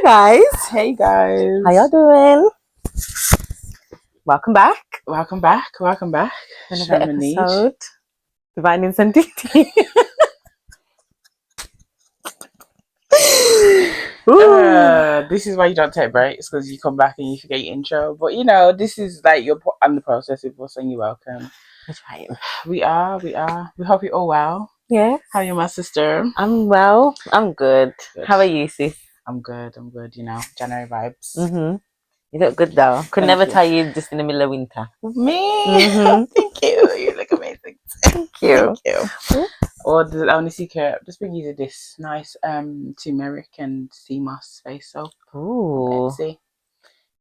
guys. Hey guys. How y'all doing? Welcome back. Welcome back. Welcome back. Another Sham and Neij. episode. Divineinscentive. This is why you don't take breaks, because you come back and you forget your intro. But you know, this is like I'm the process of us saying you're welcome. We're trying. We are. We hope you're all well. Yes. How are you, my sister? I'm well. I'm good. How are you, sis? I'm good. You know, January vibes. Mm-hmm. You look good though. Could never tell you just in the middle of winter. Me? Mm-hmm. Thank you. You look amazing. Thank you. Thank you. Or the only secret, I've just been using this nice turmeric and sea moss face soap. Ooh. See,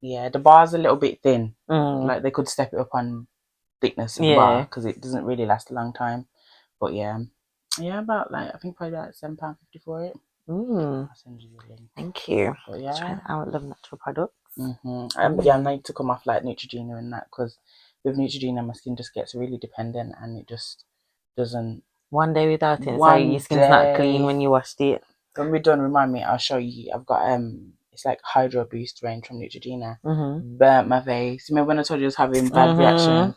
yeah, the bar's a little bit thin. Mm. Like they could step it up on thickness of the Yeah. bar because it doesn't really last a long time. But yeah, about like I think probably about £7.50 for it. Mm. I'll send you the link. Thank you. But yeah, I love natural products. Yeah, I need to come off like Neutrogena and that, because with Neutrogena my skin just gets really dependent and it just doesn't. One day without it, so your skin's not clean when you washed it. When we're done, remind me, I'll show you. I've got it's like Hydro Boost range from Neutrogena. Burnt my face. Remember when I told you I was having bad reactions?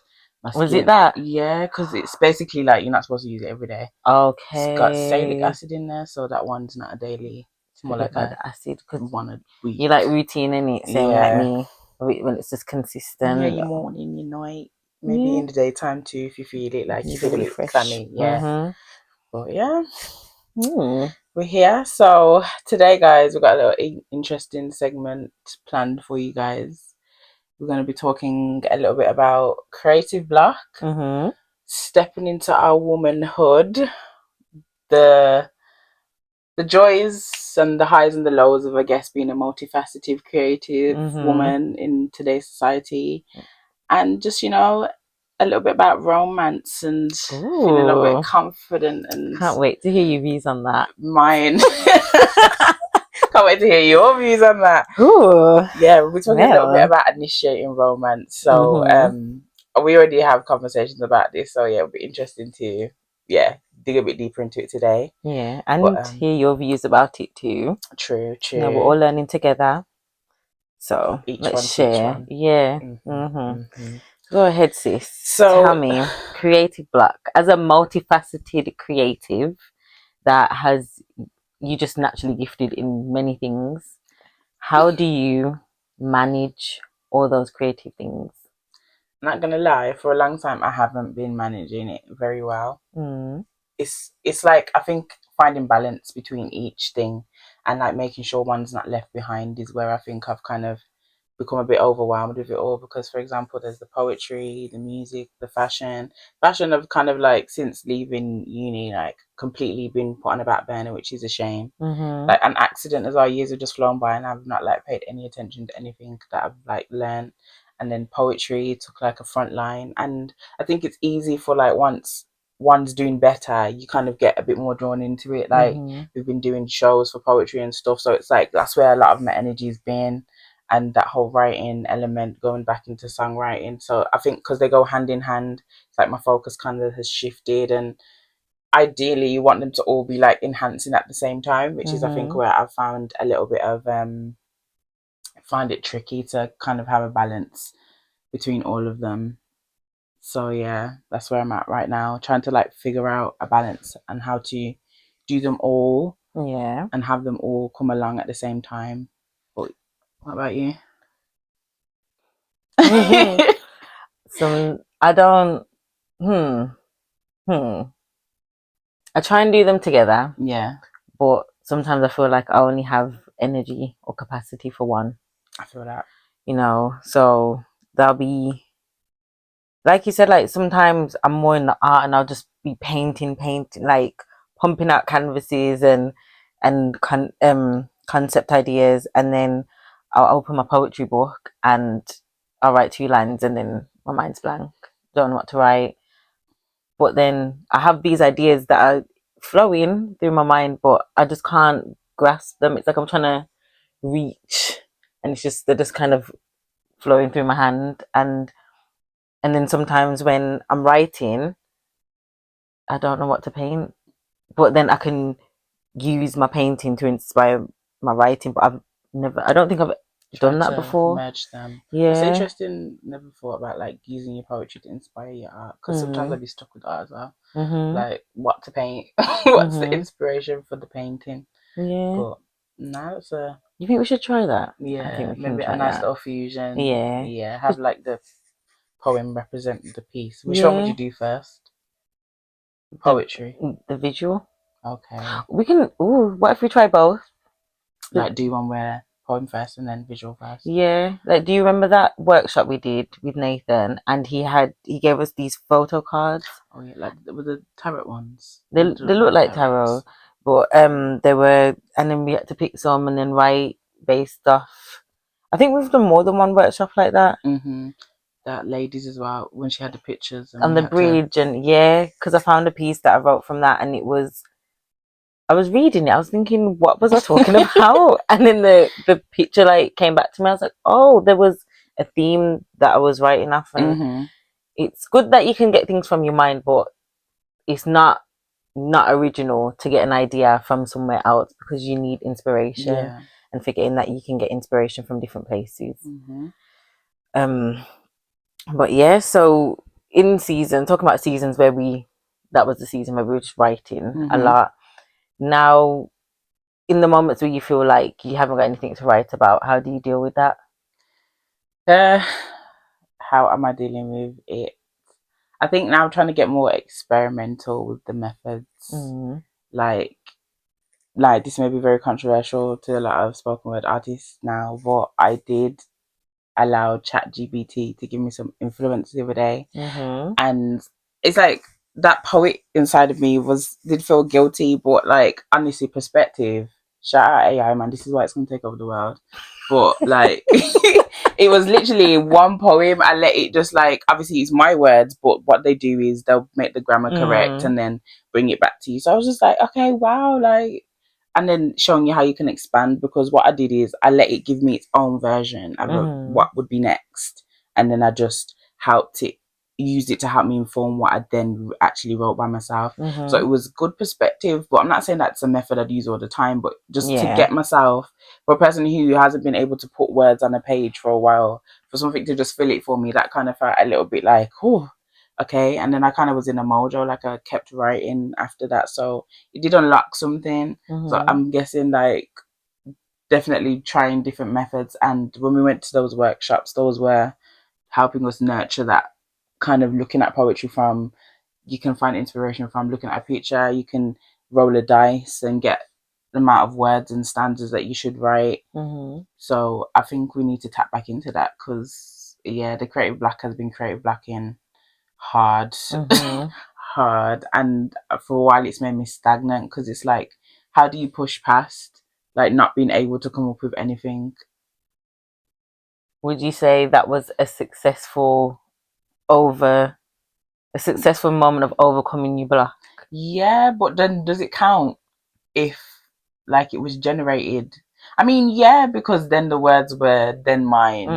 Was it that? Yeah, because it's basically like you're not supposed to use it every day. Okay. It's got salicylic acid in there, so that one's not a daily. It's more like a acid, because one a week. You like routine in it, same like me. When it's just consistent. Yeah, your morning, your night, maybe in the daytime too if you feel it like you feel a bit clammy. Yeah. But yeah. We're here. So today, guys, we've got a little interesting segment planned for you guys. We're going to be talking a little bit about creative block, stepping into our womanhood, the joys and the highs and the lows of, I guess, being a multifaceted creative woman in today's society, and just, you know, a little bit about romance and feeling a little bit confident. And can't wait to hear your views on that. Mine. Can't wait to hear your views on that. Ooh. Yeah, we're talking a little bit about initiating romance. So we already have conversations about this. So yeah, it'll be interesting to dig a bit deeper into it today. Yeah, and hear your views about it too. True. Yeah, we're all learning together. So let's share. Yeah. Go ahead, sis. So tell me, creative block. As a multifaceted creative that has you just naturally gifted in many things, how do you manage all those creative things? Not gonna lie, for a long time I haven't been managing it very well. It's like, I think finding balance between each thing and like making sure one's not left behind is where I think I've kind of become a bit overwhelmed with it all. Because, for example, there's the poetry, the music, the fashion. I've kind of like, since leaving uni, like completely been put on a back burner, which is a shame. Like an accident as our years have just flown by and I've not like paid any attention to anything that I've like learned. And then poetry took like a front line, and I think it's easy for like once one's doing better, you kind of get a bit more drawn into it. Like we've been doing shows for poetry and stuff, so it's like that's where a lot of my energy's been, and that whole writing element going back into songwriting. So I think because they go hand in hand, it's like my focus kind of has shifted, and ideally you want them to all be like enhancing at the same time, which is I think where I've found a little bit of find it tricky to kind of have a balance between all of them. So yeah, that's where I'm at right now, trying to like figure out a balance and how to do them all, and have them all come along at the same time. But what about you? So I don't. I try and do them together. Yeah. But sometimes I feel like I only have energy or capacity for one. I feel that. You know, so there'll be, like you said, like sometimes I'm more in the art and I'll just be painting, like pumping out canvases and concept ideas, and then I'll open my poetry book and I'll write 2 lines and then my mind's blank. Don't know what to write. But then I have these ideas that are flowing through my mind, but I just can't grasp them. It's like I'm trying to reach, and they're just kind of flowing through my hand. And then sometimes when I'm writing, I don't know what to paint, but then I can use my painting to inspire my writing. But Never. I don't think I've done that to before. merge them. Yeah. It's interesting. Never thought about like using your poetry to inspire your art, because sometimes I'd be stuck with art as well. Like what to paint, what's the inspiration for the painting. Yeah. But now it's a. You think we should try that? Yeah, I think we maybe can a try nice that. little fusion. Yeah. Yeah, have like the poem represent the piece. Which Yeah. one would you do first? Poetry. The visual. Okay. We can. Ooh, what if we try both? Like do one where poem first and then visual first. Yeah. Like, do you remember that workshop we did with Nathan? And he gave us these photo cards. Oh yeah, like with the tarot ones. They look like tarot, but they were, and then we had to pick some and then write based stuff. I think we've done more than one workshop like that. That ladies as well, when she had the pictures On the bridge, and yeah, because I found a piece that I wrote from that, and I was reading it, I was thinking, what was I talking about? And then the picture like came back to me. I was like, oh, there was a theme that I was writing off, and it's good that you can get things from your mind, but it's not original to get an idea from somewhere else, because you need inspiration, and forgetting that you can get inspiration from different places. But yeah, so in season, talking about seasons where that was the season where we were just writing a lot. Now, in the moments where you feel like you haven't got anything to write about, how do you deal with that? How am I dealing with it? I think now I'm trying to get more experimental with the methods. Like this may be very controversial to a lot of spoken word artists now, but I did allow ChatGPT to give me some influence the other day, and it's like that poet inside of me did feel guilty, but like honestly, perspective. Shout out AI, man. This is why it's gonna take over the world. But like, it was literally one poem. I let it just like, obviously it's my words, but what they do is they'll make the grammar correct and then bring it back to you. So I was just like, okay, wow, like, and then showing you how you can expand, because what I did is I let it give me its own version. I wrote what would be next, and then I just used it to help me inform what I then actually wrote by myself. So it was good perspective, but I'm not saying that's a method I'd use all the time, but just to get myself, for a person who hasn't been able to put words on a page for a while, for something to just fill it for me, that kind of felt a little bit like, oh, okay. And then I kind of was in a mojo, like I kept writing after that. So it did unlock something. So I'm guessing like definitely trying different methods. And when we went to those workshops, those were helping us nurture that kind of looking at poetry from, you can find inspiration from looking at a picture, you can roll a dice and get the amount of words and stanzas that you should write. So I think we need to tap back into that, because the creative block has been creative blocking hard. Hard, and for a while it's made me stagnant, because it's like, how do you push past like not being able to come up with anything? Would you say that was a successful moment of overcoming your block? Yeah, but then does it count if like it was generated? I mean, yeah, because then the words were then mine,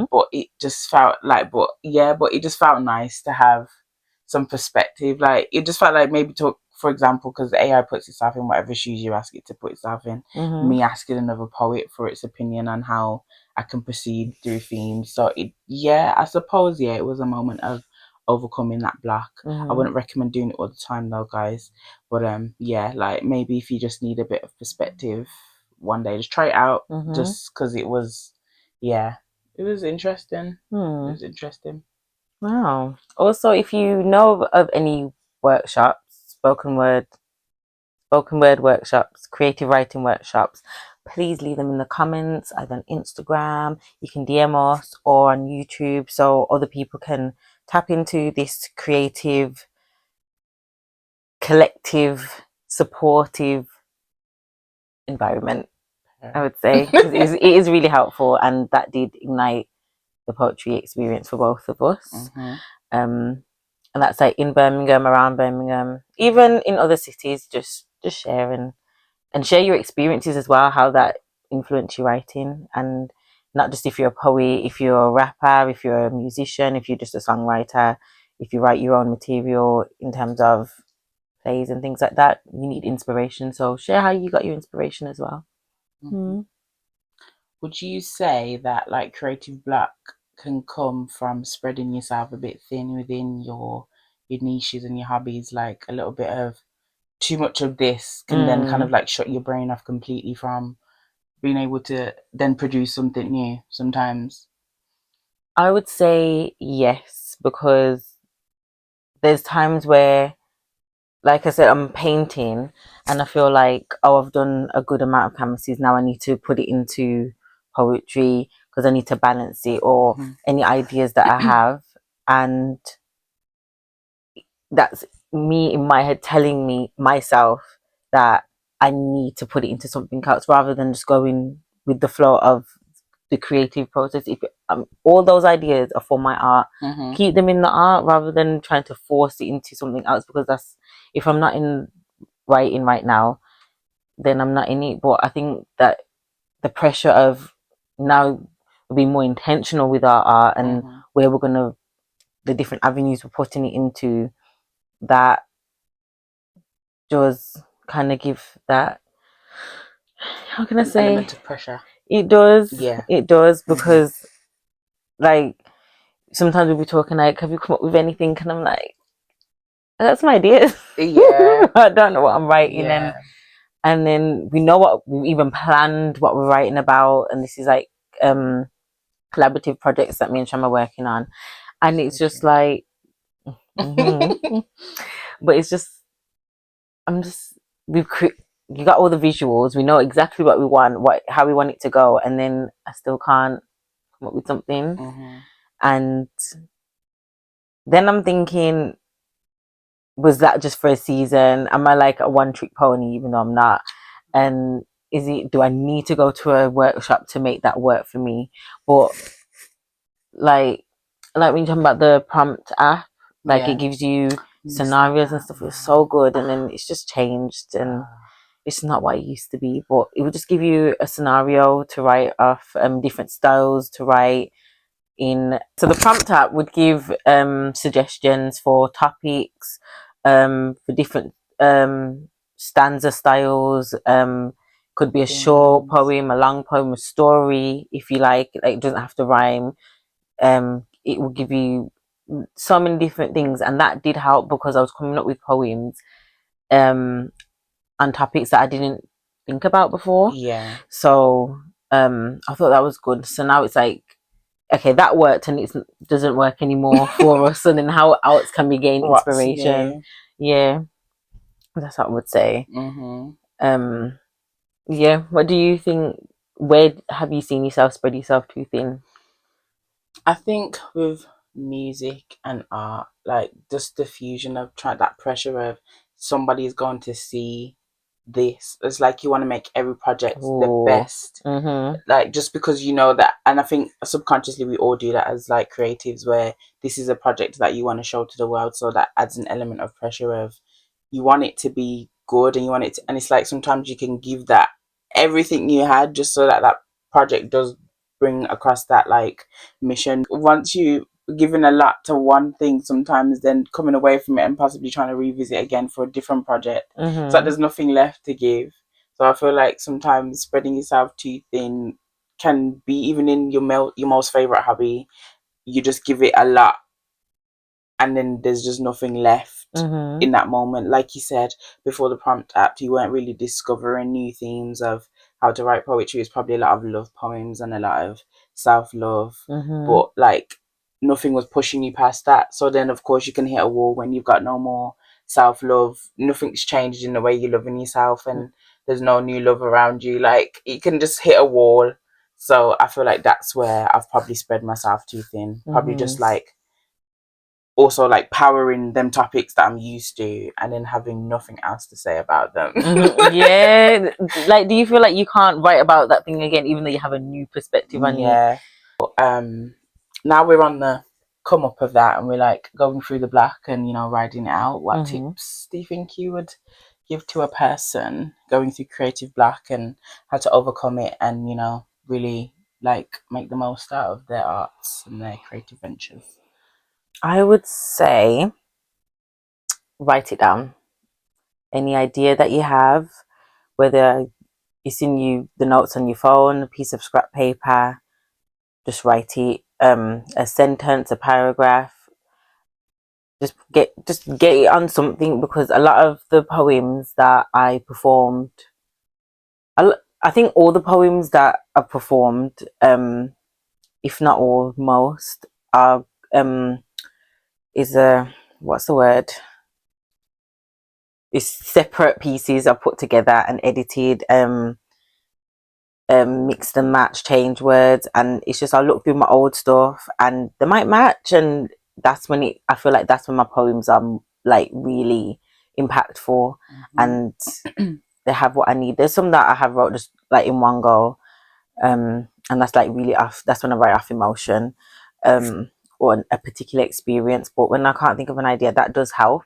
but it just felt like, but it just felt nice to have some perspective. Like it just felt like maybe for example, because the AI puts itself in whatever shoes you ask it to put itself in. Me asking another poet for its opinion on how I can proceed through themes. So I suppose it was a moment of overcoming that block. I wouldn't recommend doing it all the time though, guys. But like maybe if you just need a bit of perspective one day, just try it out. Just because it was interesting. It was interesting. Wow. Also, if you know of any workshops, spoken word workshops, creative writing workshops, please leave them in the comments, either on Instagram, you can DM us, or on YouTube, so other people can tap into this creative, collective, supportive environment, I would say, because it is really helpful, and that did ignite the poetry experience for both of us. And that's like in Birmingham, around Birmingham, even in other cities, just share and share your experiences as well, how that influenced your writing. And not just if you're a poet, if you're a rapper, if you're a musician, if you're just a songwriter, if you write your own material in terms of plays and things like that, you need inspiration. So share how you got your inspiration as well. Would you say that like creative block can come from spreading yourself a bit thin within your niches and your hobbies, like a little bit of too much of this can then kind of like shut your brain off completely from being able to then produce something new sometimes? I would say yes, because there's times where, like I said, I'm painting and I feel like, oh, I've done a good amount of canvases. Now I need to put it into poetry because I need to balance it, or any ideas that I have. And that's me in my head telling me myself that I need to put it into something else rather than just going with the flow of the creative process. If all those ideas are for my art, keep them in the art rather than trying to force it into something else, because that's, if I'm not in writing right now, then I'm not in it. But I think that the pressure of now being more intentional with our art and where we're gonna, the different avenues we're putting it into, that does kind of give that, how can I say, element of pressure. It does. Yeah. It does, because like sometimes we'll be talking like, have you come up with anything? And I'm like, I got some ideas. Yeah. I don't know what I'm writing. Yeah. And then we know what we've even planned, what we're writing about, and this is like collaborative projects that me and Sham are working on. And it's just like but it's just, I'm just, you got all the visuals, we know exactly what we want, how we want it to go, and then I still can't come up with something. And then I'm thinking, was that just for a season? Am I like a one trick pony, even though I'm not? And do I need to go to a workshop to make that work for me? But like when you're talking about the prompt app, like it gives you scenarios and stuff. It was so good, and then it's just changed, and it's not what it used to be. But it would just give you a scenario to write off, different styles to write in. So the prompt app would give suggestions for topics, for different stanza styles. Could be a short poem, a long poem, a story, if you like. Like, it doesn't have to rhyme. It will give you so many different things, and that did help because I was coming up with poems on topics that I didn't think about before. Yeah. So I thought that was good. So now it's like, okay, that worked and it doesn't work anymore for us. And then how else can we gain inspiration? Yeah, that's what I would say. Yeah, what do you think? Where have you seen yourself spread yourself too thin? I think with music and art, like just the fusion of that pressure of somebody's going to see this. It's like you want to make every project the best. Like, just because you know that, and I think subconsciously we all do that as like creatives, where this is a project that you want to show to the world, so that adds an element of pressure of, you want it to be good, and you want it to, and it's like sometimes you can give that everything you had just so that that project does bring across that like mission. Once you given a lot to one thing, sometimes then coming away from it and possibly trying to revisit again for a different project, so that there's nothing left to give. So I feel like sometimes spreading yourself too thin can be, even in your most favorite hobby, you just give it a lot and then there's just nothing left in that moment. Like you said before, the prompt app, you weren't really discovering new themes of how to write poetry. It's probably a lot of love poems and a lot of self-love, but like nothing was pushing you past that. So then of course you can hit a wall when you've got no more self-love, nothing's changed in the way you're loving yourself, and there's no new love around you. Like, you can just hit a wall. So I feel like that's where I've probably spread myself too thin. Probably just like also like powering them topics that I'm used to and then having nothing else to say about them. Yeah. Like, do you feel like you can't write about that thing again even though you have a new perspective on it? Now we're on the come up of that and we're like going through the black and, you know, riding it out. What tips do you think you would give to a person going through creative black and how to overcome it and, you know, really like make the most out of their arts and their creative ventures? I would say write it down. Any idea that you have, whether it's in you, the notes on your phone, a piece of scrap paper, just write it, a sentence, a paragraph, just get it on something, because a lot of the poems that I performed, I think all the poems that I performed, if not all, most, are is a, what's the word? It's separate pieces I put together and edited, mix and match, change words, and it's just I look through my old stuff and they might match, and that's when I feel like that's when my poems are like really impactful, and they have what I need. There's some that I have wrote just like in one go, and that's like really off. That's when I write off emotion, or a particular experience. But when I can't think of an idea, that does help.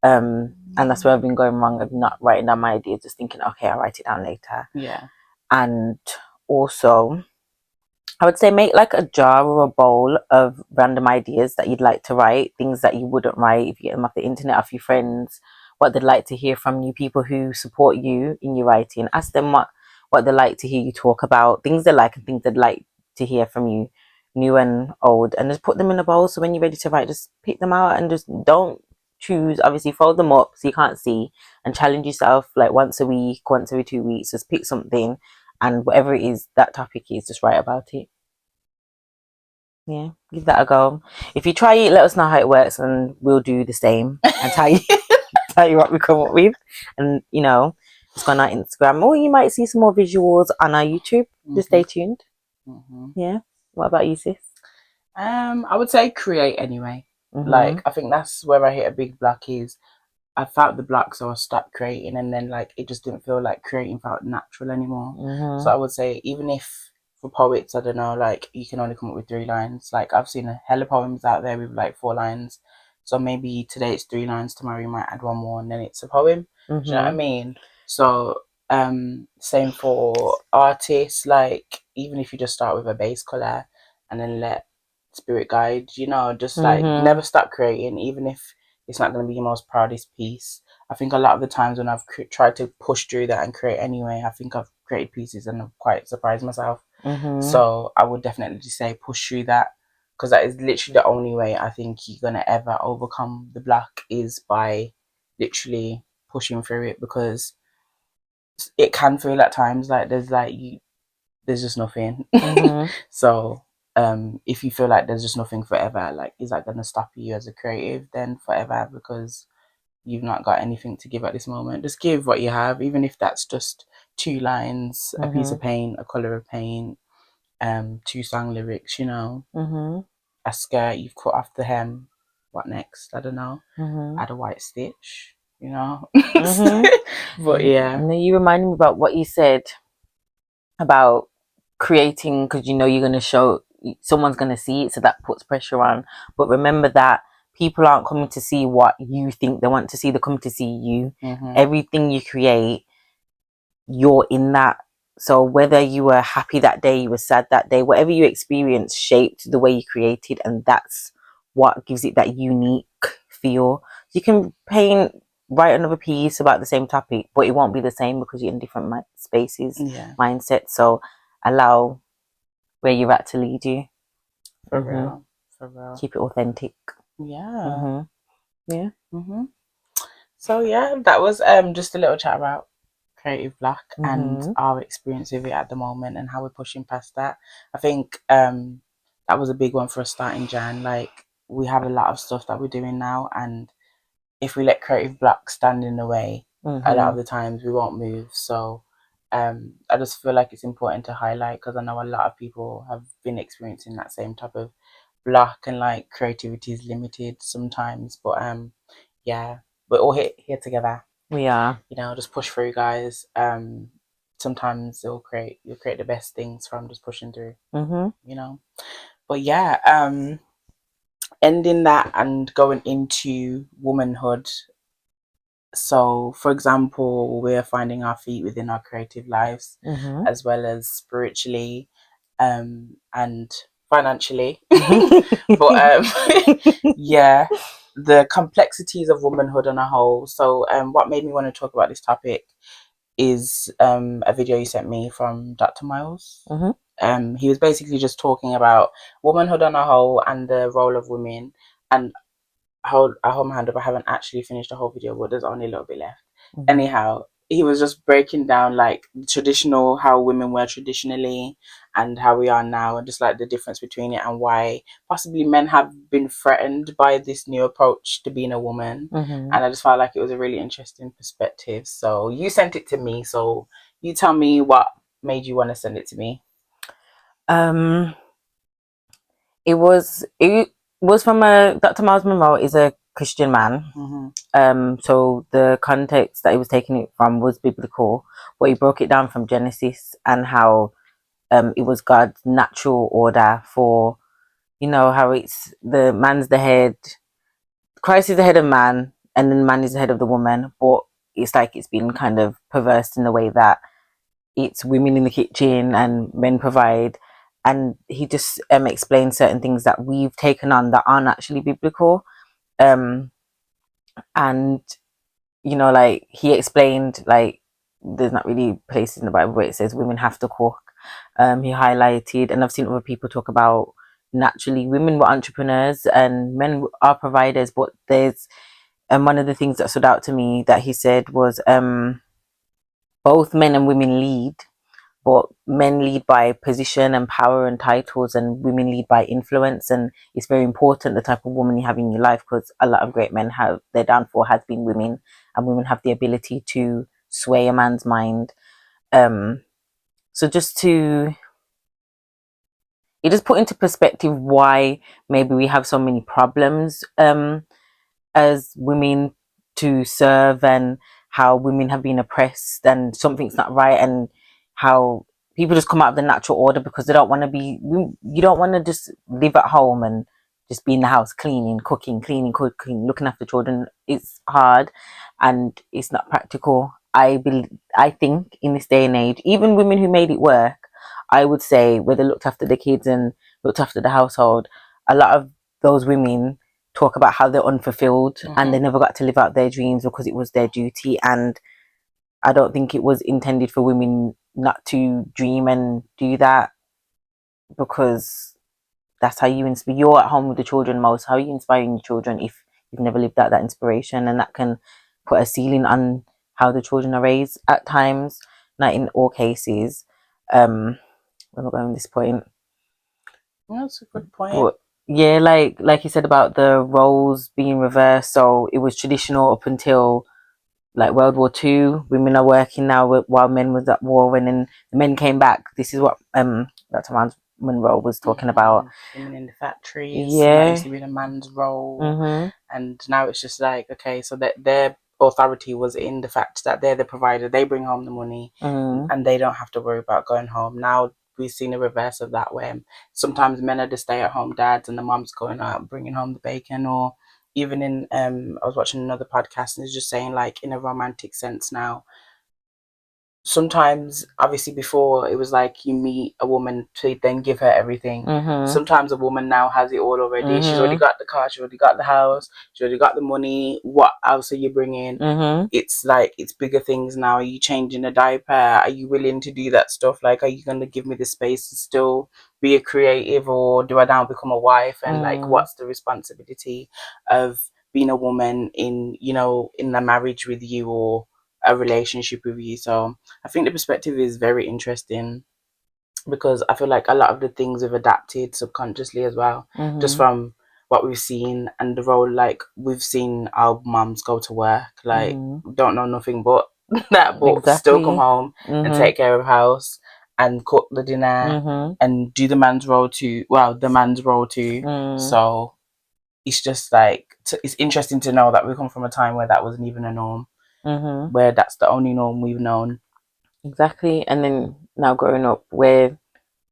And that's where I've been going wrong of not writing down my ideas, just thinking, okay, I'll write it down later. Yeah. And also, I would say make like a jar or a bowl of random ideas that you'd like to write, things that you wouldn't write if you get them off the internet, off your friends, what they'd like to hear from you, people who support you in your writing. Ask them what they like to hear you talk about, things they like and things they'd like to hear from you, new and old, and just put them in a bowl. So when you're ready to write, just pick them out and just don't choose. Obviously, fold them up so you can't see, and challenge yourself like once a week, once every 2 weeks. Just pick something, and whatever it is that topic is, just write about it. Yeah, give that a go. If you try it, let us know how it works, and we'll do the same and tell you tell you what we come up with. And it's on our Instagram, or you might see some more visuals on our YouTube. Just stay tuned. Yeah. What about you, sis? I would say create anyway. Like, I think that's where I hit a big block. Is I felt the block, so I stopped creating, and then like it just didn't feel like creating felt natural anymore. So I would say, even if for poets, I don't know, like you can only come up with 3 lines. Like I've seen a hella poems out there with like 4 lines. So maybe today it's 3 lines, tomorrow you might add 1 more, and then it's a poem. Do you know what I mean? So same for artists. Like even if you just start with a base color and then let spirit guide, just like never stop creating, even if it's not going to be your most proudest piece. I think a lot of the times when I've tried to push through that and create anyway, I think I've created pieces and I've quite surprised myself. So I would definitely say push through that, because that is literally the only way I think you're going to ever overcome the block, is by literally pushing through it, because it can feel at times like there's just nothing. So if you feel like there's just nothing forever, like is that going to stop you as a creative then forever, because you've not got anything to give at this moment? Just give what you have, even if that's just 2 lines, a piece of paint, a color of paint, 2 song lyrics, a skirt you've cut off the hem. What next? I don't know. Add a white stitch, But yeah. And then you reminded me about what you said about creating, because you're going to show, someone's going to see it, so that puts pressure on. But remember that people aren't coming to see what you think they want to see, they're coming to see you. Everything you create, you're in that. So whether you were happy that day, you were sad that day, whatever you experienced shaped the way you created, and that's what gives it that unique feel. You can write another piece about the same topic, but it won't be the same because you're in different spaces, mindset. So allow where you're at to lead you. For real. Keep it authentic. Yeah. Yeah. So yeah, that was just a little chat about creative block and our experience with it at the moment and how we're pushing past that. I think that was a big one for us starting Jan. Like we have a lot of stuff that we're doing now, and if we let creative block stand in the way, a lot of the times we won't move. So I just feel like it's important to highlight, because I know a lot of people have been experiencing that same type of block, and like creativity is limited sometimes. But yeah, we're all here together. We are. Just push through, guys. Sometimes you'll create the best things from just pushing through. But yeah, ending that and going into womanhood. So, for example, we're finding our feet within our creative lives, as well as spiritually, and financially. But yeah, the complexities of womanhood on a whole. So what made me want to talk about this topic is a video you sent me from Dr. Miles. He was basically just talking about womanhood on a whole and the role of women. And I hold my hand up, I haven't actually finished the whole video, but there's only a little bit left. Anyhow, he was just breaking down like traditional, how women were traditionally and how we are now, and just like the difference between it and why possibly men have been threatened by this new approach to being a woman. And I just felt like it was a really interesting perspective. So you sent it to me, so you tell me what made you want to send it to me. It was from Dr. Miles Monroe is a Christian man. So the context that he was taking it from was biblical, but he broke it down from Genesis and how it was God's natural order for, how it's the man's the head, Christ is the head of man, and then man is the head of the woman, but it's like it's been kind of perverse in the way that it's women in the kitchen and men provide. And he just explained certain things that we've taken on that aren't actually biblical. And like he explained, like there's not really places in the Bible where it says women have to cook. He highlighted, and I've seen other people talk about naturally women were entrepreneurs and men are providers, but there's one of the things that stood out to me that he said was both men and women lead, but men lead by position and power and titles, and women lead by influence. And it's very important the type of woman you have in your life, because a lot of great men have, their downfall has been women, and women have the ability to sway a man's mind. So it just put into perspective why maybe we have so many problems as women to serve, and how women have been oppressed and something's not right, and how people just come out of the natural order because they don't want to be, you don't want to just live at home and just be in the house cleaning, cooking, looking after children. It's hard and it's not practical. I think in this day and age, even women who made it work, I would say, where they looked after the kids and looked after the household, a lot of those women talk about how they're unfulfilled and they never got to live out their dreams because it was their duty. And I don't think it was intended for women not to dream and do that, because that's how you inspire. You're at home with the children most. How are you inspiring your children if you've never lived out that inspiration? And that can put a ceiling on how the children are raised at times, not in all cases. We're not going to this point. That's a good point. But yeah, like you said about the roles being reversed. So it was traditional up until like World War II. Women are working now while men was at war, and then the men came back. This is what Dr. Miles Monroe was talking about. Women in the factories. Yeah, that used to be the man's role, and now it's just like, okay, so that their authority was in the fact that they're the provider. They bring home the money, and they don't have to worry about going home. Now we've seen a reverse of that, where sometimes men are the stay-at-home dads, and the mom's going out bringing home the bacon. Or even in I was watching another podcast, and it's just saying, like, in a romantic sense now, sometimes, obviously before it was like you meet a woman to then give her everything. Sometimes a woman now has it all already. She's already got the car, she's already got the house, she's already got the money. What else are you bringing? It's like, it's bigger things now. Are you changing a diaper? Are you willing to do that stuff? Like, are you going to give me the space to still be a creative, or do I now become a wife? And like, what's the responsibility of being a woman in, in a marriage with you, or a relationship with you? So I think the perspective is very interesting, because I feel like a lot of the things we've adapted subconsciously as well, just from what we've seen and the role. Like, we've seen our mums go to work, like don't know nothing but that, but still come home and take care of house and cook the dinner and do the man's role too. So it's just like, it's interesting to know that we come from a time where that wasn't even a norm, where that's the only norm we've known. Exactly. And then now growing up, where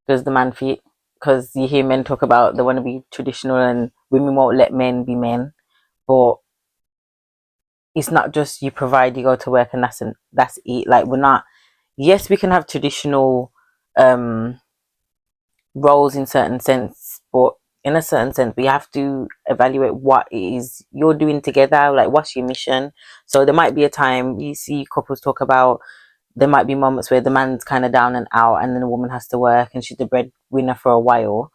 does the man fit? Because you hear men talk about they want to be traditional and women won't let men be men. But it's not just you provide, you go to work, and that's it. Like, we're not, yes, we can have traditional roles in certain sense, but in a certain sense we have to evaluate what it is you're doing together. Like, what's your mission? So there might be a time you see couples talk about there might be moments where the man's kind of down and out, and then the woman has to work, and she's the breadwinner for a while.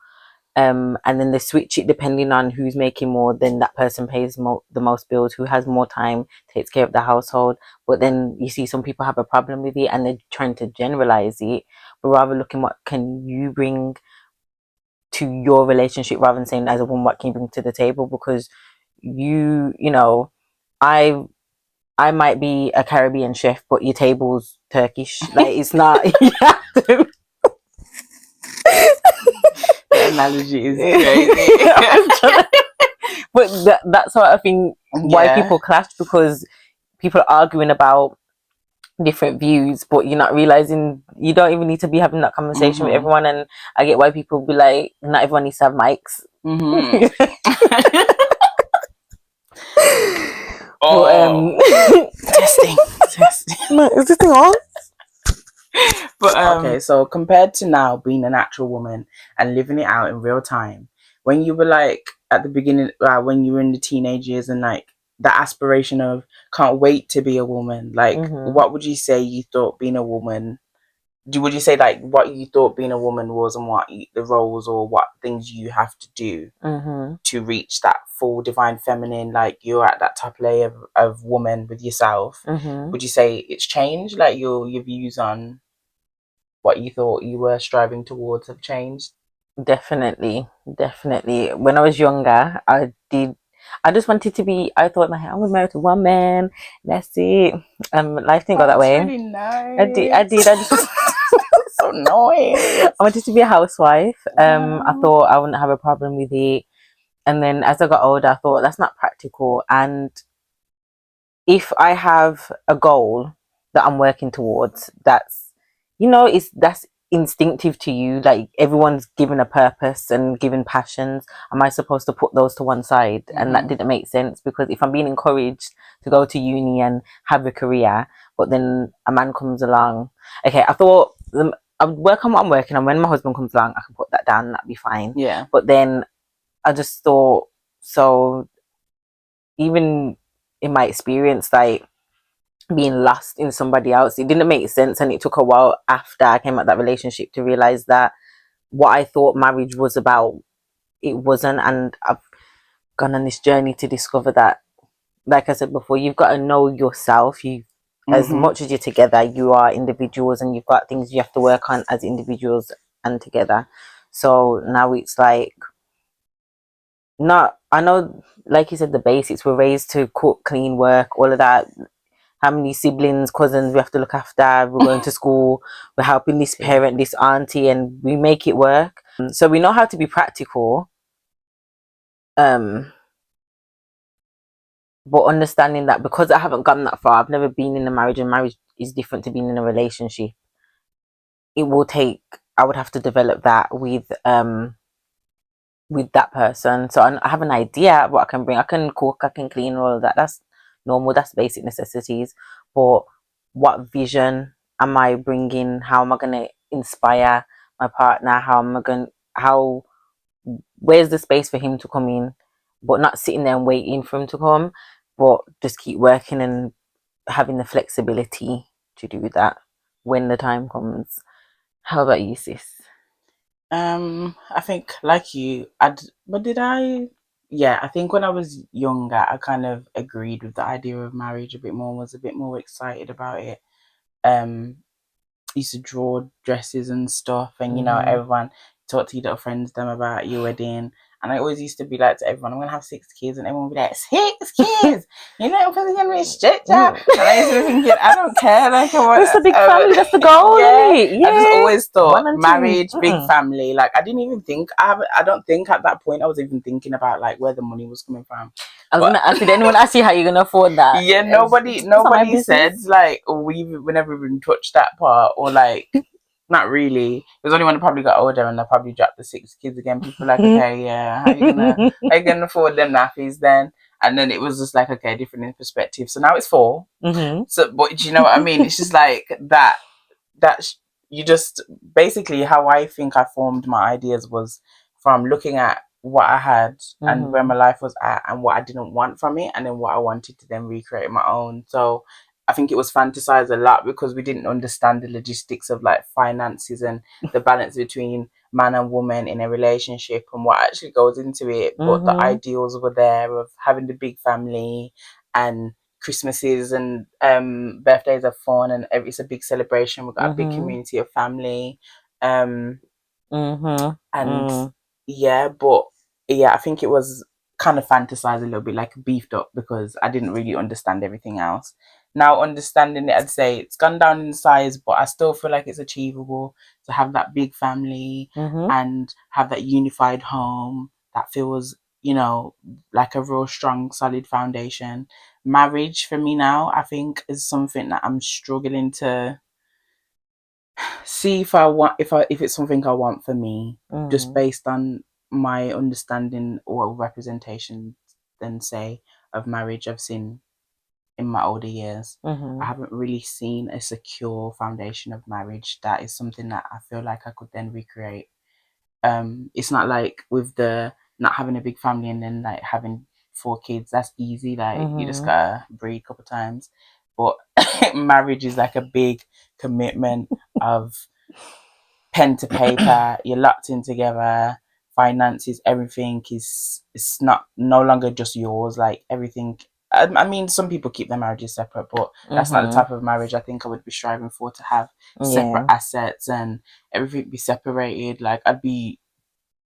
And then they switch it depending on who's making more. Then that person pays the most bills. Who has more time takes care of the household. But then you see some people have a problem with it, and they're trying to generalize it, but rather looking what can you bring to your relationship, rather than saying as a woman what can you bring to the table, because you know, I might be a Caribbean chef, but your table's Turkish. Like, it's not. The analogy is crazy. But that's what I think why people clash, because people are arguing about different views, but you're not realizing you don't even need to be having that conversation with everyone. And I get why people be like, not everyone needs to have mics. Testing. Is this thing on? But okay, so compared to now being an actual woman and living it out in real time, when you were like at the beginning, when you were in the teenage years, and like that aspiration of can't wait to be a woman, like what would you say you thought being a woman? Would you say like what you thought being a woman was, and what the roles or what things you have to do to reach that full divine feminine? Like, you're at that top layer of woman with yourself. Would you say it's changed? Like your views on what you thought you were striving towards have changed? Definitely. When I was younger, I just wanted to be. I thought, I'm married to one man. That's it. Life didn't go that way. Really nice. I did. I just so nice. I wanted to be a housewife. I thought I wouldn't have a problem with it. And then as I got older, I thought that's not practical. And if I have a goal that I'm working towards, that's instinctive to you. Like, everyone's given a purpose and given passions. Am I supposed to put those to one side? And that didn't make sense, because if I'm being encouraged to go to uni and have a career, but then a man comes along, okay, I thought I would work on what I'm working on. When my husband comes along, I can put that down and that'd be fine. Yeah. But then I just thought, so even in my experience, like being lost in somebody else, it didn't make sense. And it took a while after I came out of that relationship to realize that what I thought marriage was about, it wasn't. And I've gone on this journey to discover that, like I said before, you've got to know yourself. As much as you're together, you are individuals, and you've got things you have to work on as individuals and together. So now it's like, I know, like you said, the basics. We're raised to cook, clean, work, all of that. How many siblings, cousins we have to look after? We're going to school, we're helping this parent, this auntie, and we make it work. So we know how to be practical. But understanding that, because I haven't gone that far, I've never been in a marriage, and marriage is different to being in a relationship. I would have to develop that with that person. So I have an idea what I can bring. I can cook, I can clean, all of that. That's normal. That's basic necessities. But what vision am I bringing? How am I going to inspire my partner? Where's the space for him to come in? But not sitting there and waiting for him to come, but just keep working and having the flexibility to do that when the time comes. How about you, sis? I think like you, yeah, I think when I was younger, I kind of agreed with the idea of marriage a bit more, was a bit more excited about it. Used to draw dresses and stuff, and everyone talk to your little friends them about your wedding. And I always used to be like to everyone, I'm gonna have 6 kids, and everyone would be like, 6 kids, I'm gonna be strict. And I used to be thinking, I don't care, like, it's a big family, that's the goal. Yeah. Yeah. I just always thought marriage, big family. Like, I didn't even think, I don't think at that point I was even thinking about like where the money was coming from. I was gonna ask, did anyone ask you how you're gonna afford that? Yeah, nobody said like we never even touched that part, or like not really. It was only when I probably got older and I probably dropped the 6 kids again. People were like, okay, yeah, how you gonna afford them nappies then? And then it was just like, okay, different in perspective. So now it's 4. So, but do you know what I mean? It's just like that you just basically, how I think I formed my ideas was from looking at what I had and where my life was at and what I didn't want from it, and then what I wanted to then recreate my own. So I think it was fantasized a lot because we didn't understand the logistics of like finances and the balance between man and woman in a relationship and what actually goes into it. But the ideals were there of having the big family and Christmases and birthdays are fun and it's a big celebration. We've got a big community of family. And yeah, but yeah, I think it was kind of fantasized a little bit, like beefed up, because I didn't really understand everything else. Now understanding it, I'd say it's gone down in size, but I still feel like it's achievable to have that big family and have that unified home that feels, you know, like a real strong, solid foundation. Marriage for me now, I think, is something that I'm struggling to see if it's something I want for me, just based on my understanding or representation, then say, of marriage I've seen in my older years. I haven't really seen a secure foundation of marriage that is something that I feel like I could then recreate. It's not like with the not having a big family and then like having 4 kids, that's easy, like you just gotta breed a couple times. But marriage is like a big commitment of pen to paper, you're locked in together, finances, everything is, it's not no longer just yours, like everything. I mean, some people keep their marriages separate, but that's not the type of marriage I think I would be striving for, to have separate assets and everything be separated. Like, I'd be,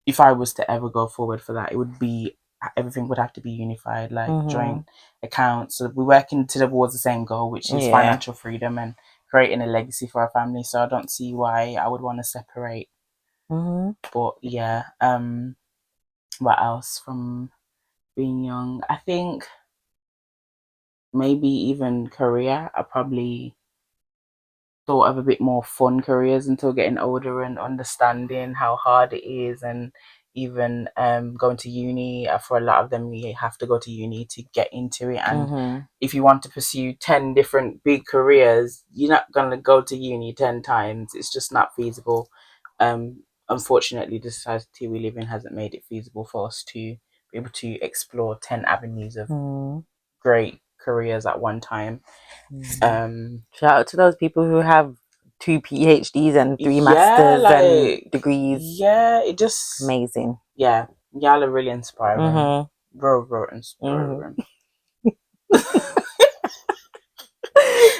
if I was to ever go forward for that, it would be, everything would have to be unified, like joint accounts. So we're working towards the same goal, which is financial freedom and creating a legacy for our family. So I don't see why I would want to separate. But yeah, what else from being young? I think maybe even career. I probably thought of a bit more fun careers until getting older and understanding how hard it is, and even going to uni. For a lot of them, you have to go to uni to get into it, and if you want to pursue 10 different big careers, you're not going to go to uni 10 times. It's just not feasible. Unfortunately, the society we live in hasn't made it feasible for us to be able to explore 10 avenues of great careers at one time. Shout out to those people who have 2 PhDs and 3 masters and degrees. Yeah, it just amazing. Yeah, y'all are really inspiring. Real inspiring.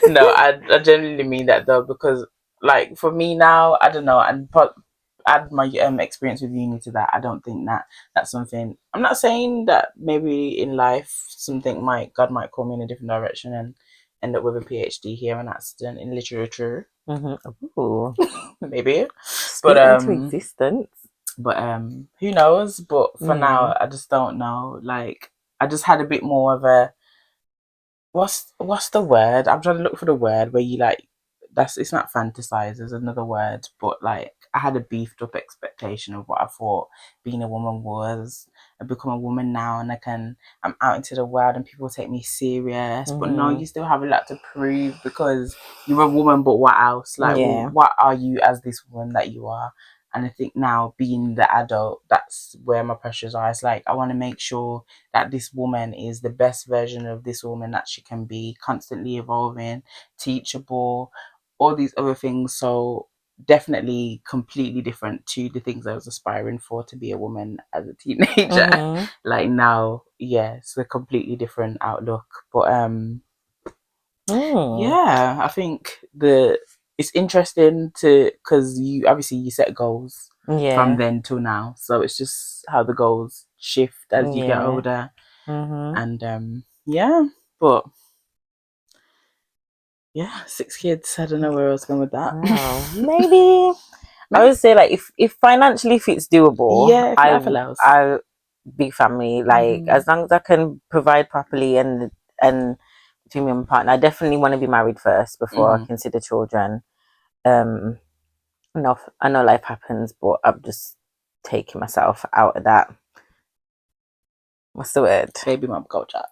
No, I genuinely mean that though, because like for me now, I don't know, and add my experience with uni to that. I don't think that that's something. I'm not saying that maybe in life something God might call me in a different direction and end up with a PhD here, an accident in literature. Ooh. Maybe. Speak into existence. But who knows? But for now, I just don't know. Like, I just had a bit more of a, what's the word? I'm trying to look for the word where you like, it's not fantasize, there's another word, but like I had a beefed up expectation of what I thought being a woman was. I become a woman now and I'm out into the world and people take me serious. But no, you still have a lot to prove because you're a woman, but what else? Like, well, what are you as this woman that you are? And I think now, being the adult, that's where my pressures are. It's like I want to make sure that this woman is the best version of this woman that she can be, constantly evolving, teachable, all these other things. So definitely completely different to the things I was aspiring for to be a woman as a teenager. Like now, yeah, it's a completely different outlook. But yeah, I think it's interesting because you obviously you set goals from then till now, so it's just how the goals shift as you get older. And yeah, but yeah, 6 kids. I don't know where I was going with that. Wow. Maybe I would say, like, if financially if it's doable, yeah, if life allows. I big family, like as long as I can provide properly and between me and my partner, I definitely want to be married first before I consider children. No, I know life happens, but I'm just taking myself out of that. What's the word? Baby mom culture.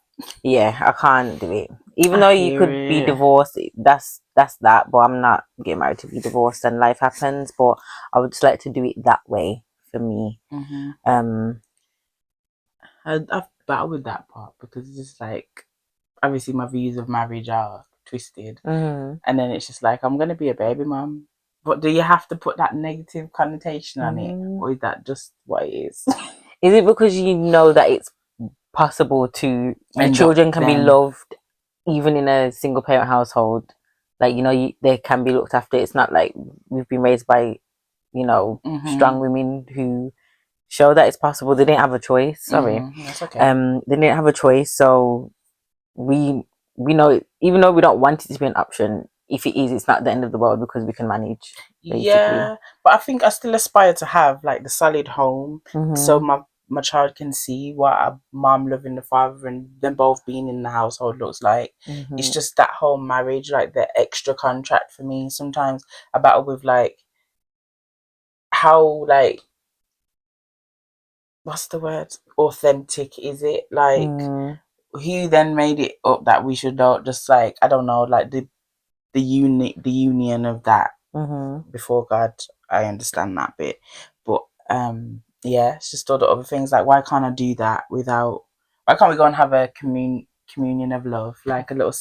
Yeah, I can't do it. Even though you could be divorced, that's that. But I'm not getting married to be divorced, and life happens. But I would just like to do it that way for me. I've battled with that part because it's just like, obviously my views of marriage are twisted. And then it's just like, I'm going to be a baby mom. But do you have to put that negative connotation on it? Or is that just what it is? Is it because you know that it's possible to, the children can be loved even in a single parent household? Like, you know, they can be looked after. It's not like we've been raised by, you know, strong women who show that it's possible. They didn't have a choice. Sorry. That's okay. They didn't have a choice. So we know, even though we don't want it to be an option, if it is, it's not the end of the world because we can manage, basically. Yeah, but I think I still aspire to have like the solid home, so my child can see what a mom loving the father and them both being in the household looks like. It's just that whole marriage, like the extra contract for me. Sometimes I battle with like how, like, what's the word? Authentic is it? Like, who then made it up that we should not just, like, I don't know, like the union of that before God. I understand that bit, but yeah, it's just all the other things. Like, why can't I do that without? Why can't we go and have a communion of love, like a little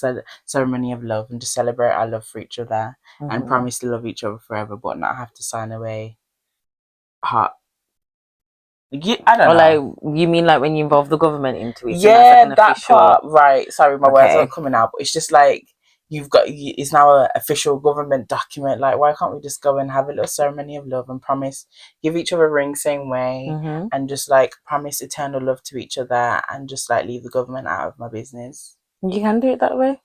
ceremony of love, and just celebrate our love for each other and promise to love each other forever, but not have to sign away heart. I don't know. Like, you mean like when you involve the government into it? Yeah, like that official part, right. Sorry, my words aren't coming out, but it's just like, it's now an official government document. Like, why can't we just go and have a little ceremony of love and promise, give each other a ring same way, and just like promise eternal love to each other, and just like leave the government out of my business? You can do it that way.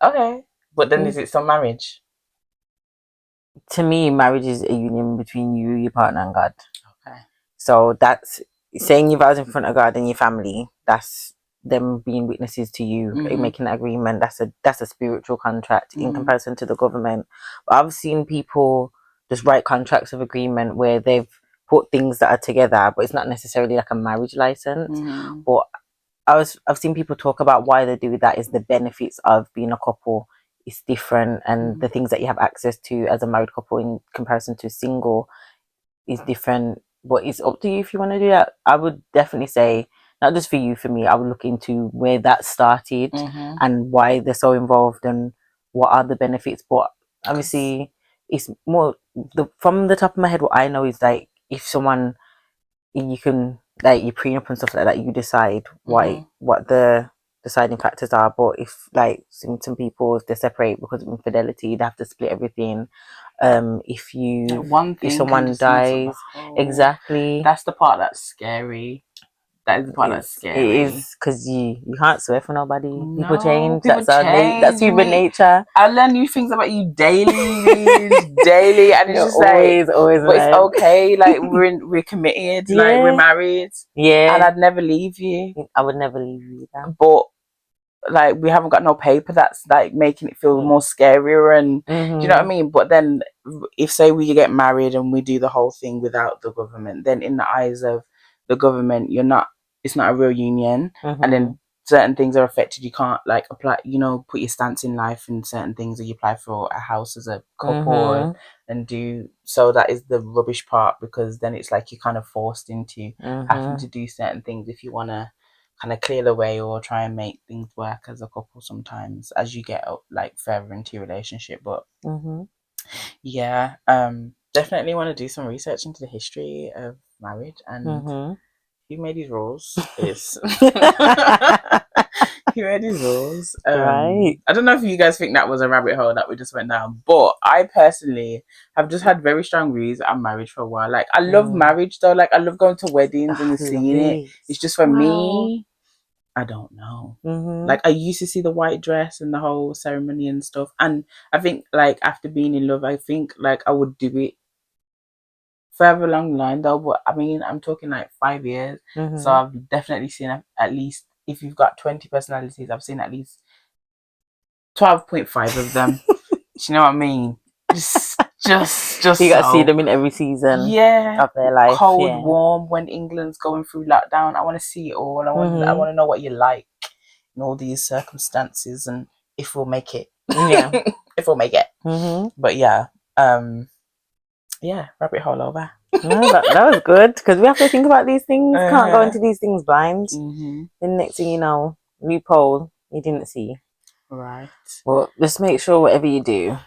Okay, but then is it still marriage? To me, marriage is a union between you, your partner, and God. Okay. So that's saying your vows in front of God and your family. That's them being witnesses to you, making an agreement. That's a spiritual contract in comparison to the government. But I've seen people just write contracts of agreement where they've put things that are together, but it's not necessarily like a marriage license. But I've seen people talk about why they do that is the benefits of being a couple is different, and the things that you have access to as a married couple in comparison to single is different. But it's up to you if you want to do that. I would definitely say, not just for you, for me, I would look into where that started and why they're so involved and what are the benefits. But obviously, it's more from the top of my head, what I know is like, if someone, you can, like, you prenup and stuff like that, you decide what the deciding factors are. But if, like, some people, if they separate because of infidelity, they have to split everything. If someone dies, exactly, that's the part that's scary. That is the part that's scary. It is, because you can't swear for nobody. No, people change. That's human nature. I learn new things about you daily, daily, and it's just always, but it's okay. Like, we're committed. Yeah. Like, we're married. Yeah, and I'd never leave you. I would never leave you either. But like, we haven't got no paper that's like making it feel more scarier, and do you know what I mean? But then, if say we get married and we do the whole thing without the government, then in the eyes of the government, it's not a real union, and then certain things are affected. You can't, like, apply, put your stance in life in certain things, or you apply for a house as a couple and do. So that is the rubbish part, because then it's like you're kind of forced into having to do certain things if you want to kind of clear the way or try and make things work as a couple sometimes as you get like further into your relationship. But yeah, definitely want to do some research into the history of marriage and who made these rules is who made these rules. Right. I don't know if you guys think that was a rabbit hole that we just went down, but I personally have just had very strong views on marriage for a while. Like, I love marriage though. Like, I love going to weddings and seeing it. It's just, for me, I don't know. Like, I used to see the white dress and the whole ceremony and stuff, and I think, like, after being in love, I think, like, I would do it further along the line though. But I mean, I'm talking like 5 years, so I've definitely seen at least, if you've got 20 personalities, I've seen at least 12.5 of them. Do you know what I mean? Just you got to see them in every season of their life. Cold, warm, when England's going through lockdown. I want to see it all. I want to know what you like in all these circumstances, and if we'll make it. Yeah. If we'll make it. But yeah, rabbit hole over. No, that was good, because we have to think about these things. Can't go into these things blind. The next thing you know, loophole you didn't see. Right. Well, just make sure whatever you do,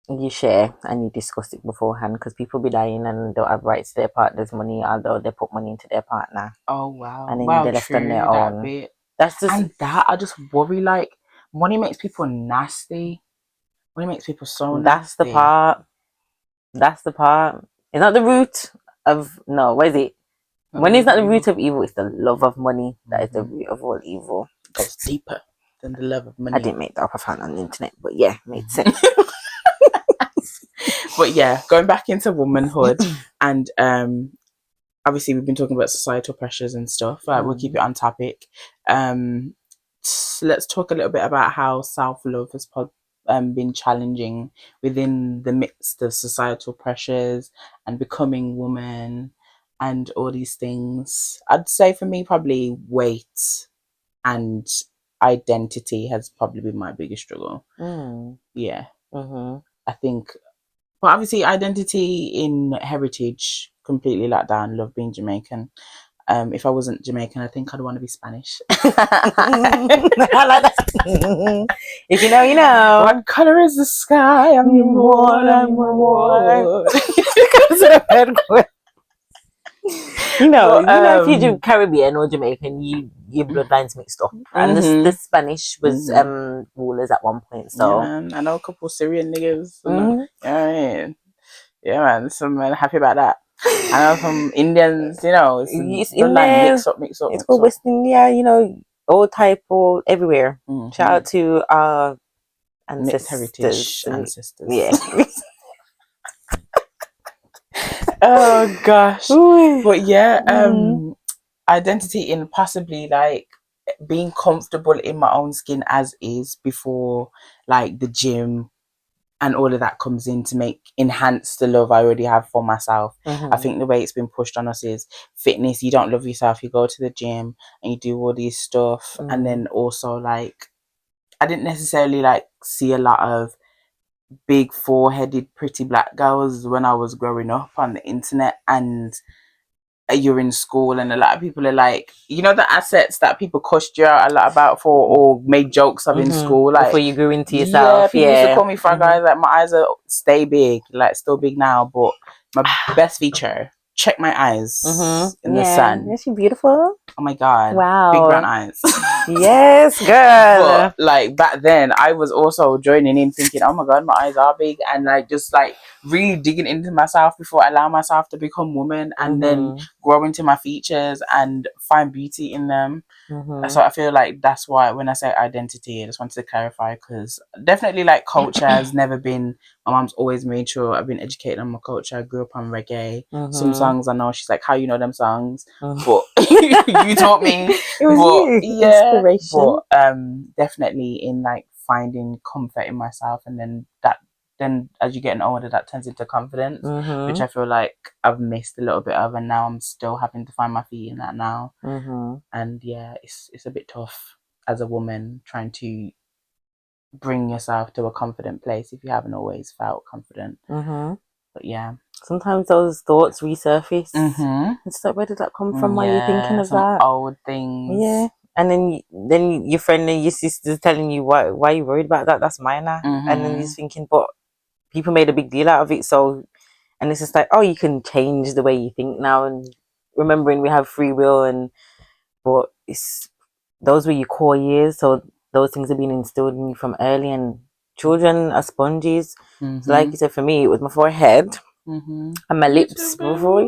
you share and you discuss it beforehand, because people be dying and don't have rights to their partner's money, although they put money into their partner. Oh wow. And then Wow, they're left on their true, that own. bit. That's just And that I just worry, like, money makes people nasty. Money makes people so nasty. that's the part. That's the part. It's not the root of no, what is it? Money is not the root of evil, it's the love of money that is the root of all evil. It goes deeper than the love of money. I didn't make that up, I found it on the internet, but yeah, made sense. But yeah, going back into womanhood and obviously we've been talking about societal pressures and stuff. We'll keep it on topic. Let's talk a little bit about how self-love has been challenging within the midst of societal pressures and becoming woman and all these things. I'd say for me, probably weight and identity has probably been my biggest struggle. Yeah. I think, but obviously identity in heritage, completely let down. Love being Jamaican. If I wasn't Jamaican, I think I'd want to be Spanish. I like that. If you know, you know. What color is the sky? I'm your moon, I'm your moon. You know, if you're Caribbean or Jamaican, your bloodlines mixed up, and the Spanish was rulers at one point. So yeah, man. I know a couple Syrian niggas. Yeah, man. So I'm happy about that. I know some Indians, you know, it's in there. Mix up. It's called West India, you know, all type, all everywhere. Shout out to our ancestors. Heritage ancestors. Yeah. Oh gosh. But yeah, identity in possibly like being comfortable in my own skin as is before like the gym and all of that comes in to enhance the love I already have for myself. I think the way it's been pushed on us is fitness. You don't love yourself, you go to the gym and you do all these stuff. And then also like I didn't necessarily like see a lot of big foreheaded pretty black girls when I was growing up on the internet, and you're in school and a lot of people are like, you know, the assets that people cussed you out a lot about for or made jokes of in school, like before you grew into yourself. People used to call me frog eyes. Like my eyes are stay big, like still big now, but my best feature, check my eyes in the sun. Is she beautiful? Oh my god. Wow. Big brown eyes. Yes, girl. But like back then I was also joining in thinking, oh my god, my eyes are big, and like just like really digging into myself before I allow myself to become woman and then grow into my features and find beauty in them. So I feel like that's why when I say identity, I just wanted to clarify, because definitely like culture has never been, my mom's always made sure I've been educated on my culture. I grew up on reggae. Some songs I know, she's like, how you know them songs? But you taught me. It was inspiration. But definitely in like finding comfort in myself, and then as you get older, that turns into confidence, which I feel like I've missed a little bit of, and now I'm still having to find my feet in that now. And yeah, it's a bit tough as a woman trying to bring yourself to a confident place if you haven't always felt confident. But yeah, sometimes those thoughts resurface. It's like, where did that come from? Why are you thinking of that? Old things. Yeah. And then your friend and your sister's telling you why are you worried about that? That's minor. And then you're thinking, but people made a big deal out of it. So, and it's just like, oh, you can change the way you think now. And remembering we have free will, but those were your core years. So those things have been instilled in you from early, and children are sponges. So like you said, for me, it was my forehead and my lips before,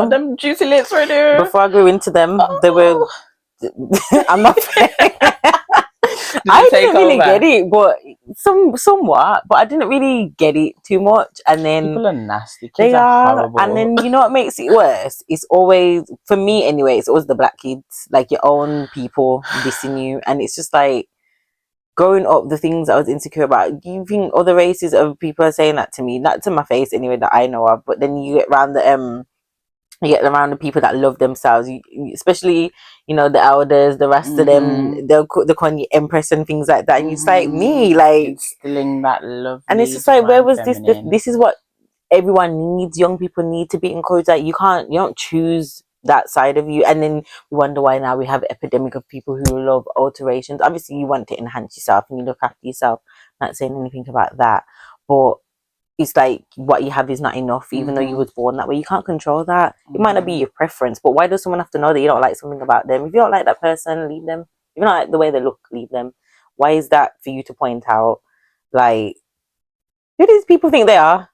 them juicy lips right there. Before I grew into them, they were. I'm not. I didn't really get it, but somewhat. But I didn't really get it too much. And then people are nasty. Kids they are horrible. And then you know what makes it worse? It's always, for me anyway, it's always the black kids, like your own people dissing you, and it's just like growing up, the things I was insecure about. Do you think other races of people are saying that to me? Not to my face anyway, that I know of. But then you get around the people that love themselves, especially, you know, the elders, the rest of them, they'll call you empress and things like that, and it's like me, like instilling that love. And it's just like, where was this is what everyone needs. Young people need to be encouraged that you don't choose that side of you. And then we wonder why now we have an epidemic of people who love alterations. Obviously you want to enhance yourself and you look after yourself, not saying anything about that, but it's like what you have is not enough, even though you was born that way. You can't control that. It might not be your preference, but why does someone have to know that you don't like something about them? If you don't like that person, leave them. If you don't like the way they look, leave them. Why is that for you to point out? Like, who do these people think they are?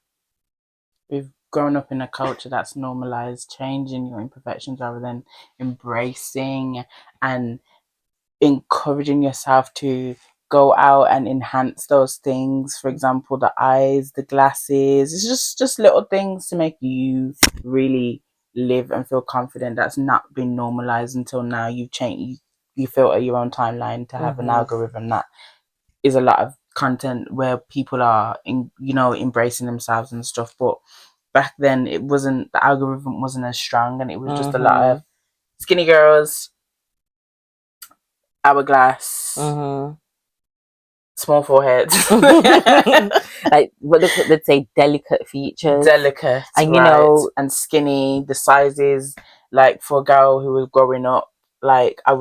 We've grown up in a culture that's normalized changing your imperfections rather than embracing and encouraging yourself to go out and enhance those things. For example, the eyes, the glasses. It's just little things to make you really live and feel confident. That's not been normalized until now. You've changed. You filter your own timeline to have an algorithm that is a lot of content where people are embracing themselves and stuff. But back then, it wasn't, the algorithm wasn't as strong, and it was just a lot of skinny girls, hourglass, small foreheads, like what they'd say, delicate features, delicate, and right, and skinny. The sizes, like for a girl who was growing up, like I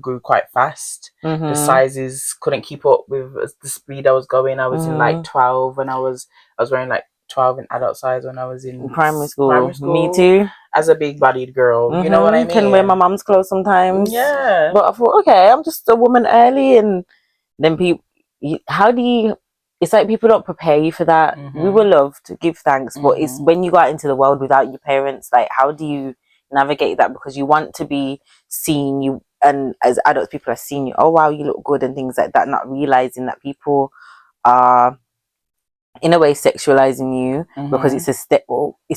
grew quite fast. The sizes couldn't keep up with the speed I was going. I was in like 12 when I was wearing like 12 in adult size when I was in primary school. Me too. As a big bodied girl, you know what I mean? Can wear my mom's clothes sometimes. Yeah. But I thought, okay, I'm just a woman early, and then people, how do you, it's like people don't prepare you for that. We were loved, give thanks, but it's when you go out into the world without your parents, like how do you navigate that? Because you want to be seen, you, and as adults people are seeing you, oh wow, you look good and things like that, not realizing that people are in a way sexualizing you because it's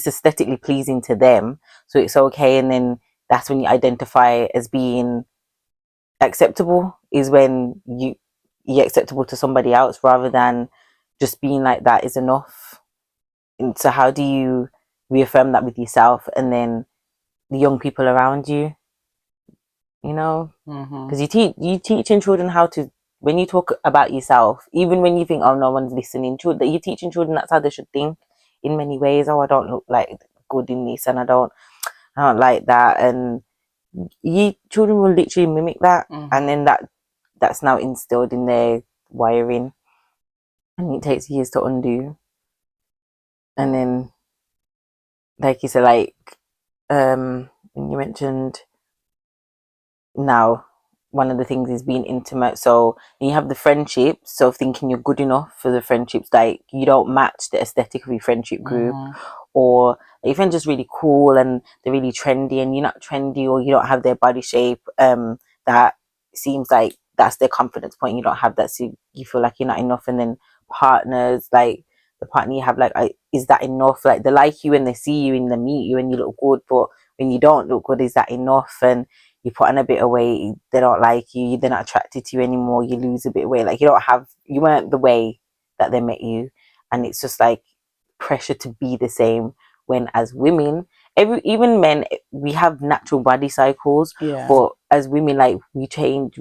aesthetically pleasing to them, so it's okay. And then that's when you identify as being acceptable, is when you're acceptable to somebody else rather than just being like that is enough. And so how do you reaffirm that with yourself and then the young people around you, because you teaching children how to, when you talk about yourself, even when you think, oh, no one's listening, that you're teaching children that's how they should think in many ways. Oh, I don't look like good in this, and I don't like that, and children will literally mimic that, and then that's now instilled in their wiring, and it takes years to undo. And then, like you said, like you mentioned, now one of the things is being intimate. So you have the friendships, so thinking you're good enough for the friendships, like you don't match the aesthetic of your friendship group, or your friends just really cool and they're really trendy and you're not trendy, or you don't have their body shape, that seems like that's their confidence point, you don't have that, so you feel like you're not enough. And then partners, like the partner you have, like is that enough? Like they like you when they see you and they meet you and you look good, but when you don't look good, is that enough? And you put on a bit of weight, they don't like you, they're not attracted to you anymore, you lose a bit of weight, like you weren't the way that they met you. And it's just like pressure to be the same, when as women, even men, we have natural body cycles, but as women, like we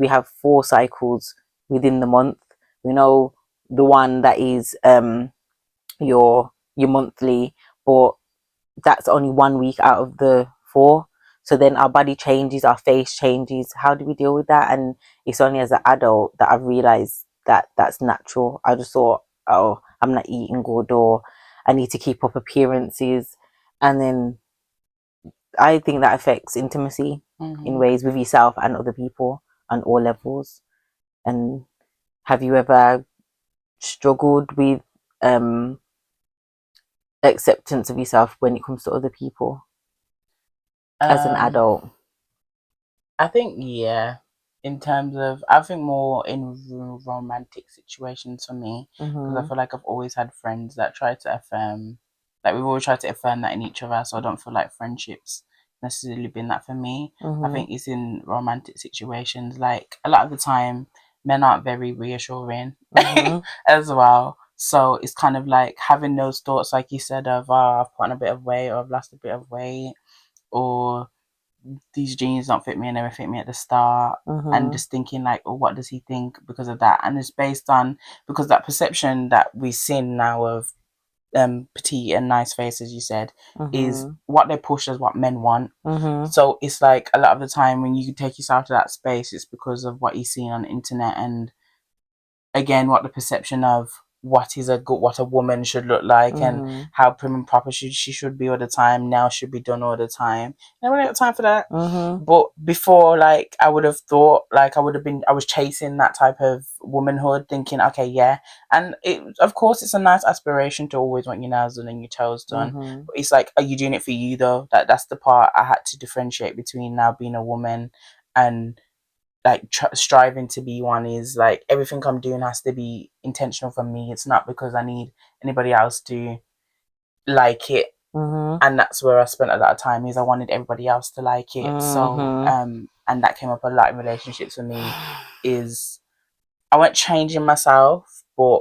have 4 cycles within the month. We know the one that is your monthly, but that's only 1 week out of the 4. So then our body changes, our face changes. How do we deal with that? And it's only as an adult that I've realized that that's natural. I just thought, oh, I'm not eating good, or I need to keep up appearances. And then I think that affects intimacy in ways with yourself and other people on all levels. And have you ever struggled with acceptance of yourself when it comes to other people as an adult? I think, yeah, in terms of, I think more in romantic situations for me, because I feel like I've always had friends that try to affirm, like we've always tried to affirm that in each other, so I don't feel like friendships necessarily been that for me. I think it's in romantic situations, like a lot of the time men aren't very reassuring as well. So it's kind of like having those thoughts, like you said, of I've put on a bit of weight, or I've lost a bit of weight, or these jeans don't fit me and never fit me at the start, and just thinking like, oh, what does he think because of that? And it's based on, because that perception that we've seen now of petite and nice face, as you said, is what they push as what men want. Mm-hmm. So it's like a lot of the time when you take yourself to that space, it's because of what you're seeing on the internet, and again, what the perception of what a woman should look like and how prim and proper she should be all the time, now should be done all the time. I don't have time for that. But before, like, I would have thought, like, I was chasing that type of womanhood, thinking, okay, yeah. And of course, it's a nice aspiration to always want your nails done and your toes done. But it's like, are you doing it for you though? That's the part I had to differentiate between now being a woman and like striving to be one. Is like, everything I'm doing has to be intentional for me. It's not because I need anybody else to like it. And that's where I spent a lot of time, is I wanted everybody else to like it. So and that came up a lot in relationships for me, is I wasn't changing myself, but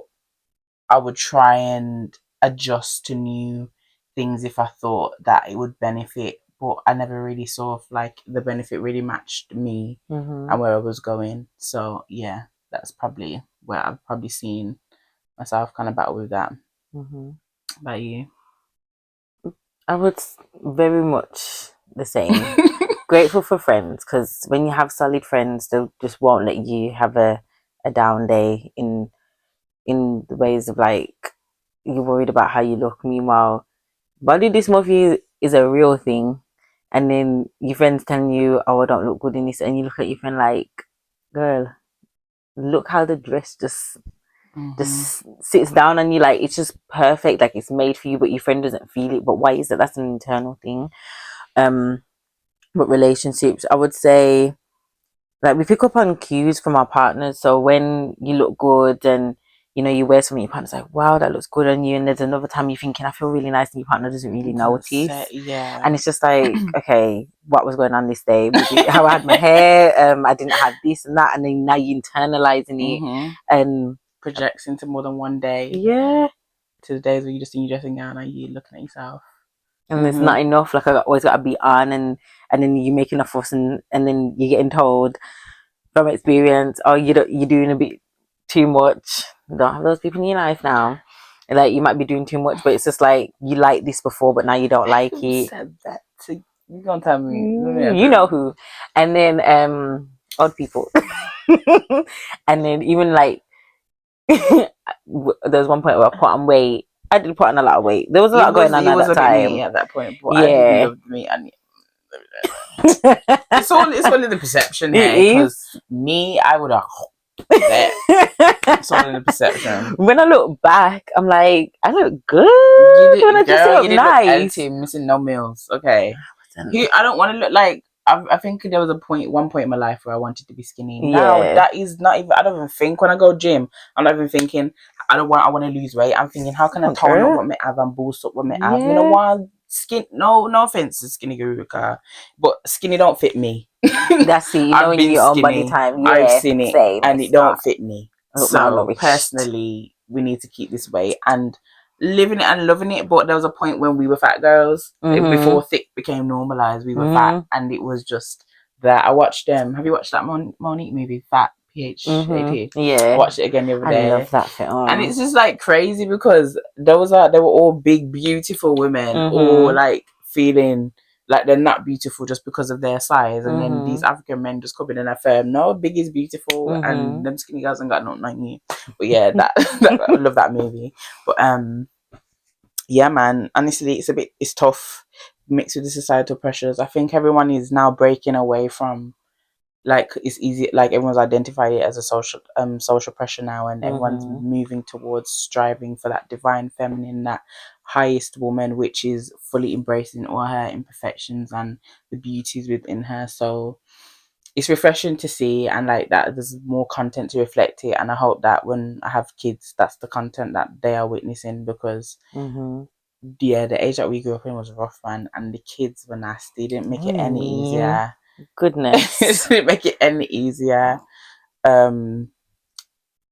I would try and adjust to new things if I thought that it would benefit, but I never really saw if like the benefit really matched me and where I was going. So yeah, that's probably where I've probably seen myself kind of battle with that. About you? I would very much the same. Grateful for friends, because when you have solid friends, they just won't let you have a down day in the ways of like, you're worried about how you look. Meanwhile, body dysmorphia is a real thing, and then your friends telling you, "Oh, I don't look good in this," and you look at your friend like, "Girl, look how the dress just sits down on you, like it's just perfect, like it's made for you, but your friend doesn't feel it." But why is that? That's an internal thing. But relationships, I would say, like, we pick up on cues from our partners. So when you look good and you wear something, your partner's like, wow, that looks good on you. And there's another time you're thinking, I feel really nice, and your partner doesn't really notice. Yeah. And it's just like, okay, what was going on this day? Maybe how I had my hair, I didn't have this and that. And then now you're internalizing it and projects into more than one day. Yeah. To the days where you just in your dressing gown and you looking at yourself. And it's not enough. Like, I always got to be on, and then you're making a fuss, and then you're getting told from experience, oh, you're doing a bit too much. You don't have those people in your life now. Like, you might be doing too much, but it's just like, you liked this before, but now you don't like it. Said that to you? Gonna tell me? You know who? And then odd people. And then even like, there's one point where I put on weight. I did put on a lot of weight. There was a lot going on at that time. At that point, but I didn't love me. And it's only the perception here, because me, I would have. It's all in the perception. When I look back, I'm like, I look good. When I just look nice. Look empty, missing no meals. Okay. I don't want to look like. I think there was one point in my life where I wanted to be skinny. Now that is not even. I don't even think when I go gym. I'm not even thinking. I want to lose weight. I'm thinking, how can I tone up what me have and boost up what me have? You know what? Skin. No offense to skinny guru, but skinny don't fit me. That's it. I've been in your own body time. I've seen it, and it don't fit me. So personally, we need to keep this weight and living it and loving it. But there was a point when we were fat girls, before thick became normalized. We were fat, and it was just that. I watched have you watched that Monique movie, Fat PHAT? Yeah, I watched it again the other day. I love that film. And it's just like crazy, because they were all big, beautiful women, all like feeling like they're not beautiful just because of their size. And then these African men just come in and affirm, no, big is beautiful, and them skinny girls ain't got nothing like you. But yeah, I love that movie. But yeah, man, honestly, it's tough, mixed with the societal pressures. I think everyone is now breaking away from, like, it's easy, like everyone's identified it as a social pressure now, and everyone's moving towards striving for that divine feminine, that highest woman, which is fully embracing all her imperfections and the beauties within her. So it's refreshing to see, and like that there's more content to reflect it, and I hope that when I have kids, that's the content that they are witnessing, because yeah, the age that we grew up in was rough, man, and the kids were nasty. Didn't make it any easier. Goodness. Didn't make it any easier. And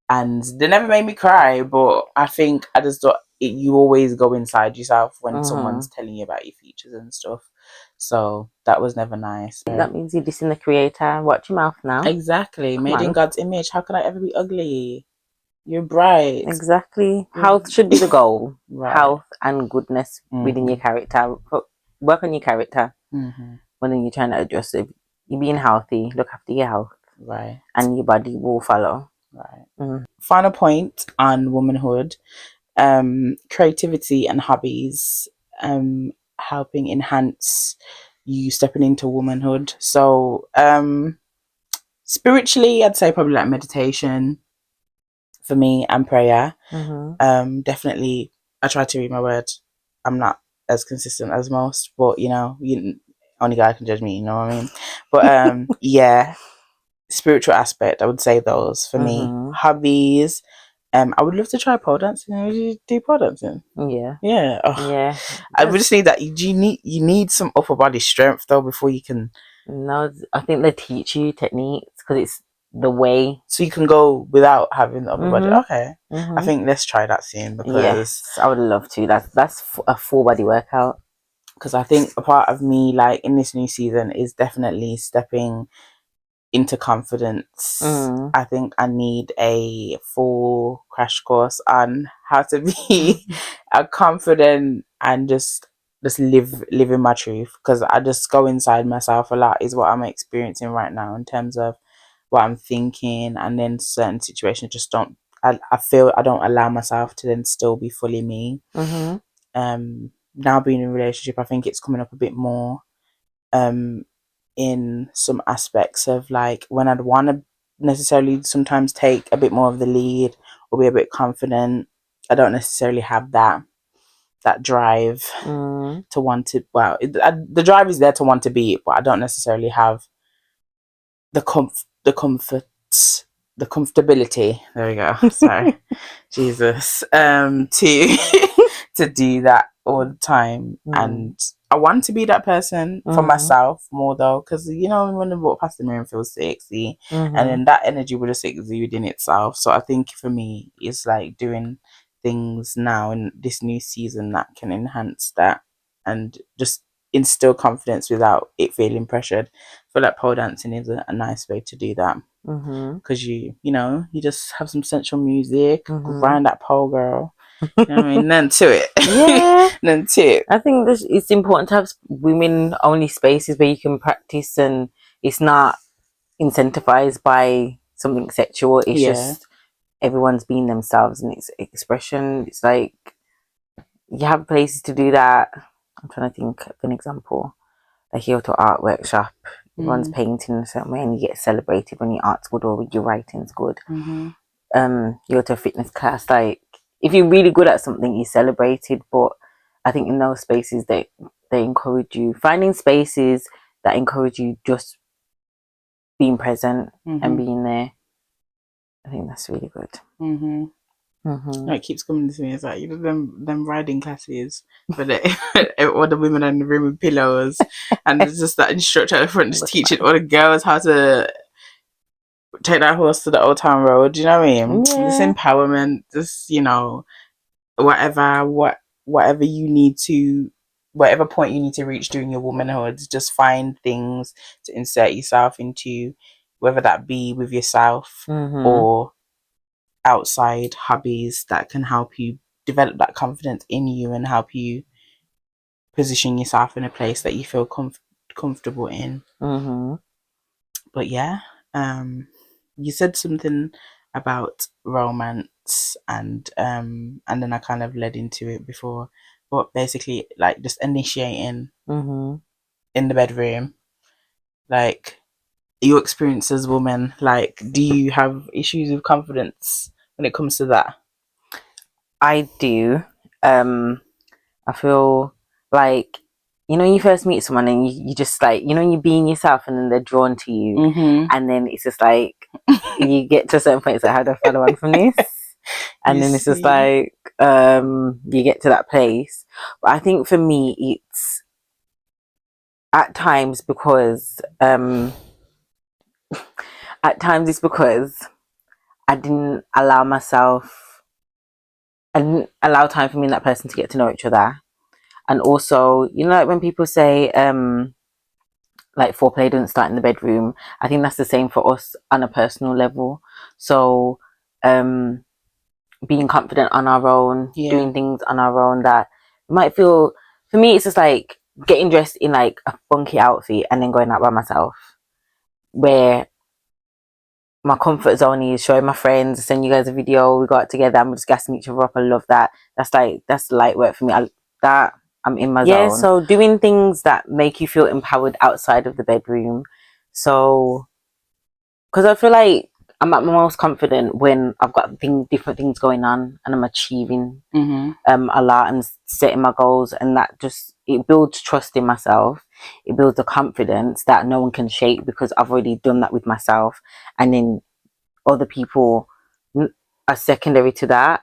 they never made me cry, but I think I just thought you always go inside yourself when someone's telling you about your features and stuff. So that was never nice. That means you're dissing the creator. Watch your mouth now. Exactly. Made in God's image. How can I ever be ugly? You're bright. Exactly. Health should be the goal. Right. Health and goodness within your character. Work on your character. When then you're trying to adjust it. You're being healthy, look after your health. Right. And your body will follow. Right. Final point on womanhood. Creativity and hobbies helping enhance you stepping into womanhood. So spiritually, I'd say probably like meditation for me and prayer. Definitely, I try to read my word. I'm not as consistent as most, but only God can judge me, you know what I mean? But yeah, spiritual aspect, I would say those for me. Hobbies, I would love to try pole dancing. Would you do pole dancing? Yeah. Oh. Yeah. I would just need that. You need some upper body strength though before you can. No, I think they teach you techniques because it's the way. So you can go without having the upper body. Okay. I think let's try that soon because I would love to. That's a full body workout. Because I think a part of me, like in this new season, is definitely stepping into confidence. I think I need a full crash course on how to be a confident and just living my truth, because I just go inside myself a lot is what I'm experiencing right now in terms of what I'm thinking, and then certain situations just don't I feel I don't allow myself to then still be fully me. Now being in a relationship, I think it's coming up a bit more in some aspects of like when I'd want to necessarily sometimes take a bit more of the lead or be a bit confident. I don't necessarily have that drive to want to. Well, the drive is there to want to be it, but I don't necessarily have the comfortability. There we go. Sorry, Jesus. To do that all the time, and I want to be that person for myself more though, because when I walk past the mirror and feel sexy, and then that energy will just exude in itself. So I think for me, it's like doing things now in this new season that can enhance that and just instill confidence without it feeling pressured. I feel like pole dancing is a nice way to do that, because you just have some sensual music, grind that pole, girl. I mean, none to it. Yeah. None to it. I think it's important to have women only spaces where you can practice and it's not incentivized by something sexual. It's just everyone's being themselves and it's expression. It's like you have places to do that. I'm trying to think of an example. Like you go to art workshop, everyone's painting in a certain way and you get celebrated when your art's good or your writing's good. You go to a fitness class, like if you're really good at something, you're celebrated. But I think in those spaces they encourage you, finding spaces that encourage you just being present and being there. I think that's really good. It keeps coming to me. It's like them riding classes, but all the women in the room with pillows, and there's just that instructor at the front just teaching all the girls how to take that horse to the old town road. Do you know what I mean? This empowerment, just whatever you need to, whatever point you need to reach during your womanhood, just find things to insert yourself into, whether that be with yourself or outside hobbies that can help you develop that confidence in you and help you position yourself in a place that you feel comfortable in. But yeah, you said something about romance and then I kind of led into it before, but basically like just initiating in the bedroom, like your experience as a woman, like do you have issues with confidence when it comes to that? I do. I feel like you first meet someone and you just like you being yourself and then they're drawn to you, and then it's just like you get to a certain point, it's like, how do I follow on from this? And then it's just like you get to that place. But I think for me it's at times because I didn't allow time for me and that person to get to know each other. And also, like when people say like foreplay doesn't start in the bedroom, I think that's the same for us on a personal level. So being confident on our own, doing things on our own that might feel, for me, it's just like getting dressed in like a funky outfit and then going out by myself, where my comfort zone is showing my friends, send you guys a video, we go out together and we're just gassing each other up. I love that. That's light work for me. I'm in my zone. Yeah, so doing things that make you feel empowered outside of the bedroom. So, because I feel like I'm at my most confident when I've got different things going on and I'm achieving a lot and setting my goals, and that just, it builds trust in myself. It builds the confidence that no one can shake because I've already done that with myself, and then other people are secondary to that.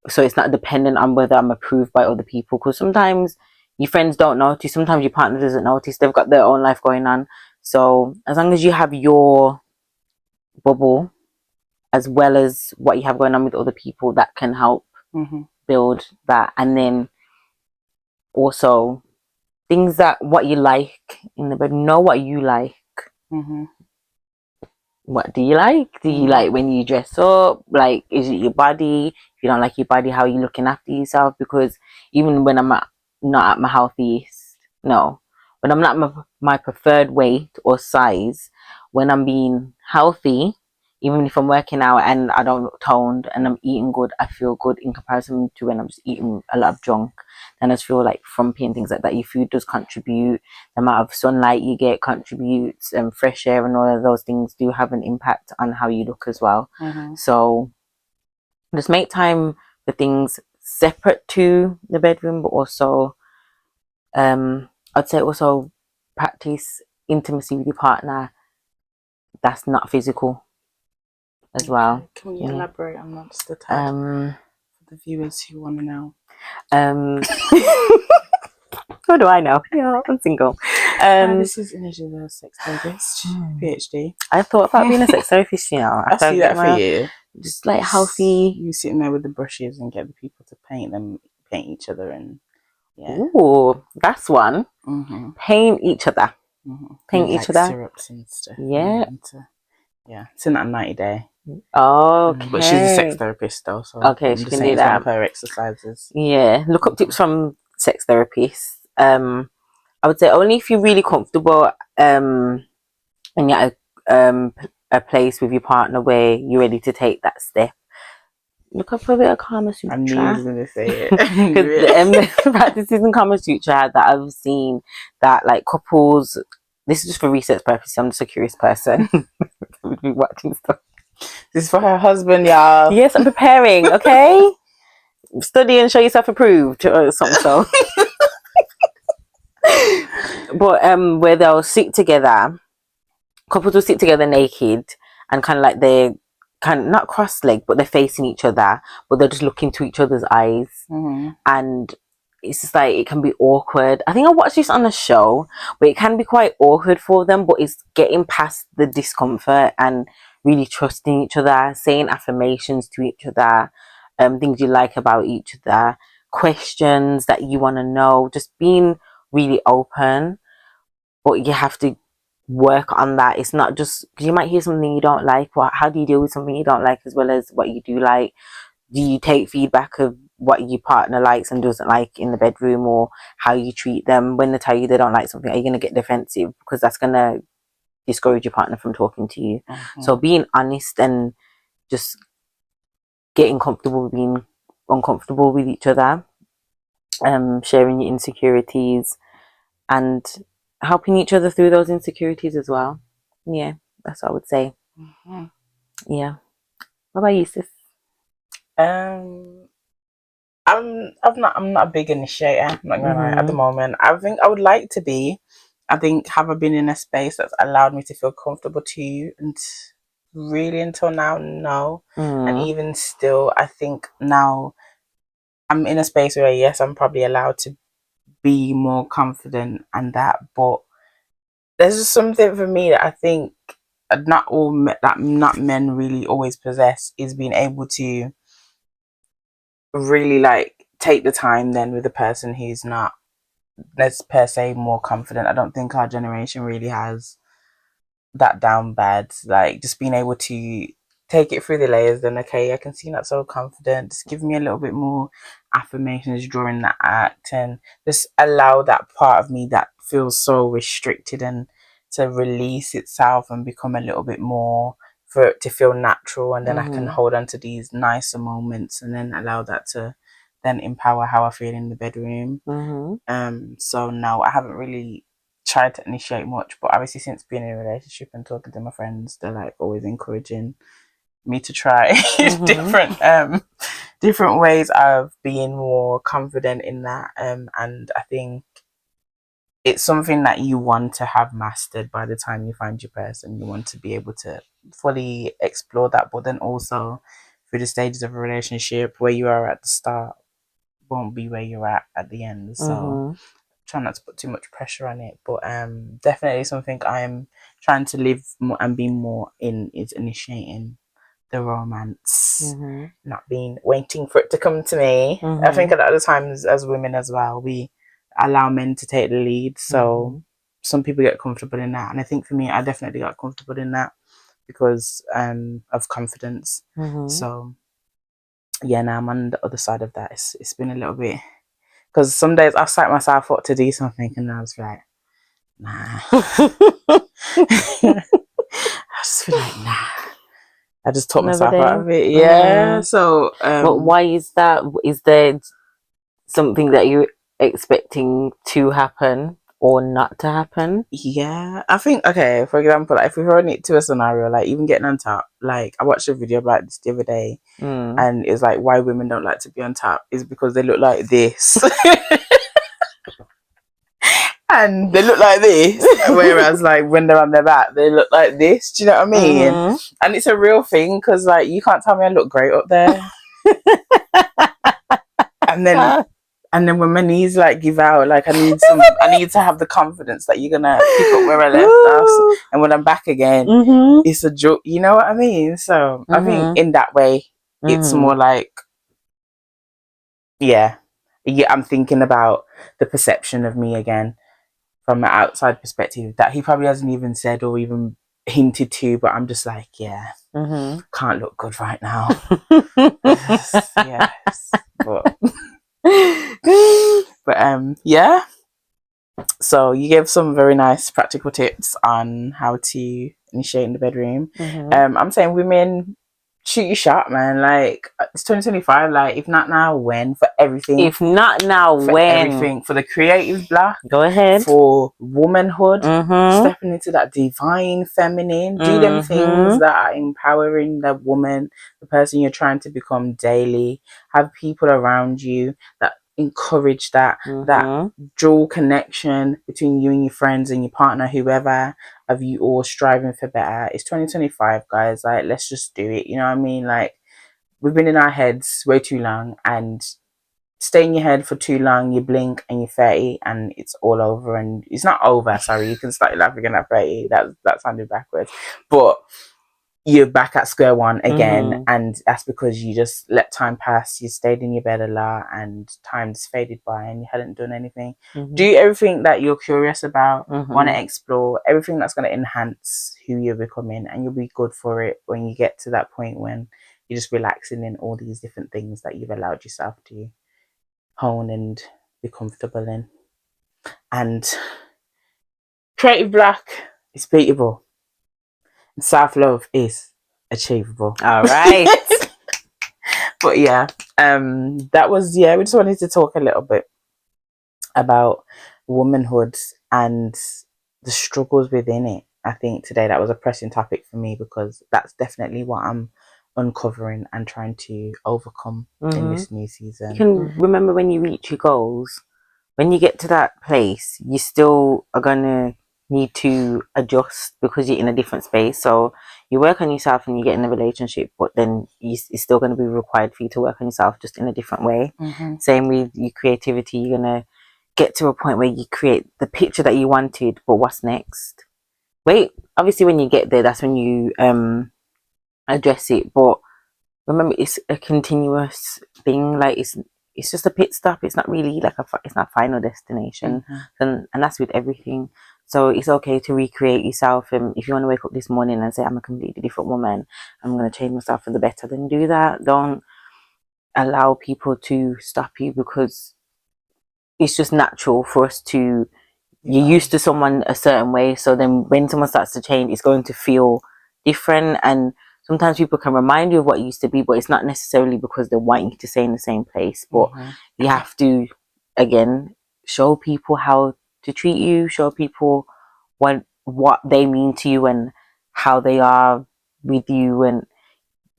So it's not dependent on whether I'm approved by other people, because sometimes your friends don't notice, sometimes your partner doesn't notice, they've got their own life going on. So as long as you have your bubble as well as what you have going on with other people, that can help build that. And then also things that what you like in the bed, know what you like. What do you like? Do you like when you dress up? Like, is it your body? If you don't like your body, how are you looking after yourself? Because even when I'm not at my healthiest, no, when I'm not my preferred weight or size, when I'm being healthy, even if I'm working out and I don't look toned and I'm eating good, I feel good in comparison to when I'm just eating a lot of junk. And I just feel like frumpy and things like that. Your food does contribute. The amount of sunlight you get contributes, and fresh air and all of those things do have an impact on how you look as well. So just make time for things separate to the bedroom, but also I'd say also practice intimacy with your partner that's not physical as well. Can we elaborate on that just a tad for the viewers who want to know? What do I know? Yeah, I'm single. This is initially a sex therapist, PhD. I thought about being a sex therapist, you know. I see that for you. Just like healthy. You sitting there with the brushes and get the people to paint each other, and Ooh, that's one. Paint each other. Paint each other. Syrups and stuff. Yeah. It's in that 90-day. Okay. But she's a sex therapist though, so okay, she can do that. One of her exercises. Yeah, look up tips from sex therapists. I would say only if you're really comfortable and you're at a place with your partner where you're ready to take that step. Look up a bit of Kama Sutra. I knew you was going to say it. Because the practices in Kama Sutra that I've seen, that like couples, this is just for research purposes, I'm just a curious person. Watching stuff. This is for her husband, y'all. Yes, I'm preparing, okay? Study and show yourself approved or something. So. But where they'll sit together, couples will sit together naked and kind of like they're kind of not cross-legged, but they're facing each other, but they're just looking to each other's eyes. And it's just like, it can be awkward. I think I watched this on a show, but it can be quite awkward for them, but it's getting past the discomfort and really trusting each other, saying affirmations to each other, things you like about each other, questions that you want to know, just being really open. But you have to work on that. It's not just because you might hear something you don't like. How do you deal with something you don't like as well as what you do like? Do you take feedback of what your partner likes and doesn't like in the bedroom, or how you treat them when they tell you they don't like something? Are you going to get defensive? Because that's going to discourage your partner from talking to you. So being honest and just getting comfortable with being uncomfortable with each other, sharing your insecurities and helping each other through those insecurities as well. Yeah, that's what I would say. Yeah. What about you, sis? I'm not a big initiator. I'm not gonna lie. At the moment, I think I would like to be. I think, have I been in a space that's allowed me to feel comfortable to you? And really, until now, no. And even still, I think now I'm in a space where yes, I'm probably allowed to be more confident and that, but there's just something for me that I think not men really always possess, is being able to really like take the time then with a person who's not, let's per se, more confident. I don't think our generation really has that down bad. Like just being able to take it through the layers, then okay, I can see not so confident. Just give me a little bit more affirmations during that act, and just allow that part of me that feels so restricted and to release itself and become a little bit more, for it to feel natural, and then I can hold on to these nicer moments and then allow that to then empower how I feel in the bedroom. So no, I haven't really tried to initiate much, but obviously since being in a relationship and talking to my friends, they're like always encouraging me to try different ways of being more confident in that. And I think it's something that you want to have mastered by the time you find your person. You want to be able to fully explore that, but then also through the stages of a relationship, where you are at the start won't be where you're at the end. So try not to put too much pressure on it, but definitely something I'm trying to live more and be more in is initiating the romance, not being waiting for it to come to me. I think a lot of times as women as well, we allow men to take the lead, so some people get comfortable in that, and I think for me, I definitely got comfortable in that because of confidence. So yeah, now I'm on the other side of that. It's been a little bit, because some days I psych myself up to do something and I was like, nah. I just feel like, nah. I just talk myself out of it. Yeah. So but why is that? Is there something that you're expecting to happen or not to happen? Yeah, I think, okay, for example, like, if we run it to a scenario, like even getting on top, like I watched a video about this the other day, and it's like why women don't like to be on top is because they look like this. And they look like this, whereas like when they're on their back, they look like this. Do you know what I mean? And it's a real thing, because like you can't tell me I look great up there. And then when my knees like give out, like I need to have the confidence that you're gonna pick up where I left off, and when I'm back again, it's a joke. You know what I mean? So I think in that way, it's more like, yeah, I'm thinking about the perception of me again from an outside perspective that he probably hasn't even said or even hinted to, but I'm just like, yeah, can't look good right now. Yes, but yeah. So you gave some very nice practical tips on how to initiate in the bedroom. I'm saying women, shoot your shot, man. Like, it's 2025. Like, if not now, when? For everything. If not now, for when? Everything. For the creative block. Go ahead. For womanhood. Stepping into that divine feminine. Do them things that are empowering the woman, the person you're trying to become daily. Have people around you that encourage that that dual connection between you and your friends and your partner, whoever, of you all striving for better. It's 2025, guys. Like, let's just do it. You know what I mean? Like, we've been in our heads way too long, and stay in your head for too long, you blink and you're 30 and it's all over. And it's not over, sorry, you can start laughing at 30. That sounded backwards, but you're back at square one again, and that's because you just let time pass. You stayed in your bed a lot, and time's faded by, and you hadn't done anything. Do everything that you're curious about, want to explore, everything that's going to enhance who you're becoming, and you'll be good for it when you get to that point when you're just relaxing in all these different things that you've allowed yourself to hone and be comfortable in. And creative block is beatable. Self-love is achievable. All right. But yeah, that was, we just wanted to talk a little bit about womanhood and the struggles within it. I think today that was a pressing topic for me, because that's definitely what I'm uncovering and trying to overcome in this new season. You can remember, when you reach your goals, when you get to that place, you still are gonna need to adjust because you're in a different space. So you work on yourself and you get in a relationship, but then it's still going to be required for you to work on yourself, just in a different way. Same with your creativity. You're gonna get to a point where you create the picture that you wanted, but what's next? Wait, obviously when you get there, that's when you address it. But remember, it's a continuous thing. Like, it's just a pit stop. It's not really like it's not final destination. And that's with everything. So it's okay to recreate yourself. And if you want to wake up this morning and say, I'm a completely different woman, I'm going to change myself for the better, then do that. Don't allow people to stop you, because it's just natural for us to, you're used to someone a certain way. So then when someone starts to change, it's going to feel different. And sometimes people can remind you of what it used to be, but it's not necessarily because they want you to stay in the same place. But you have to, again, show people how to treat you, show people what they mean to you and how they are with you. And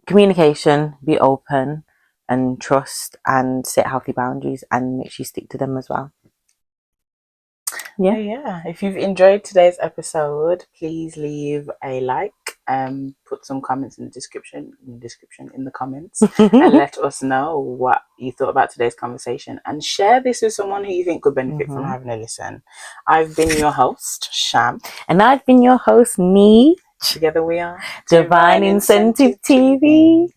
communication, be open and trust and set healthy boundaries, and make sure you stick to them as well. Yeah. If you've enjoyed today's episode, please leave a like, put some comments in the comments, and let us know what you thought about today's conversation, and share this with someone who you think could benefit from having a listen. I've been your host, Sham, and I've been your host, Neij. Together we are Divine Incentive TV.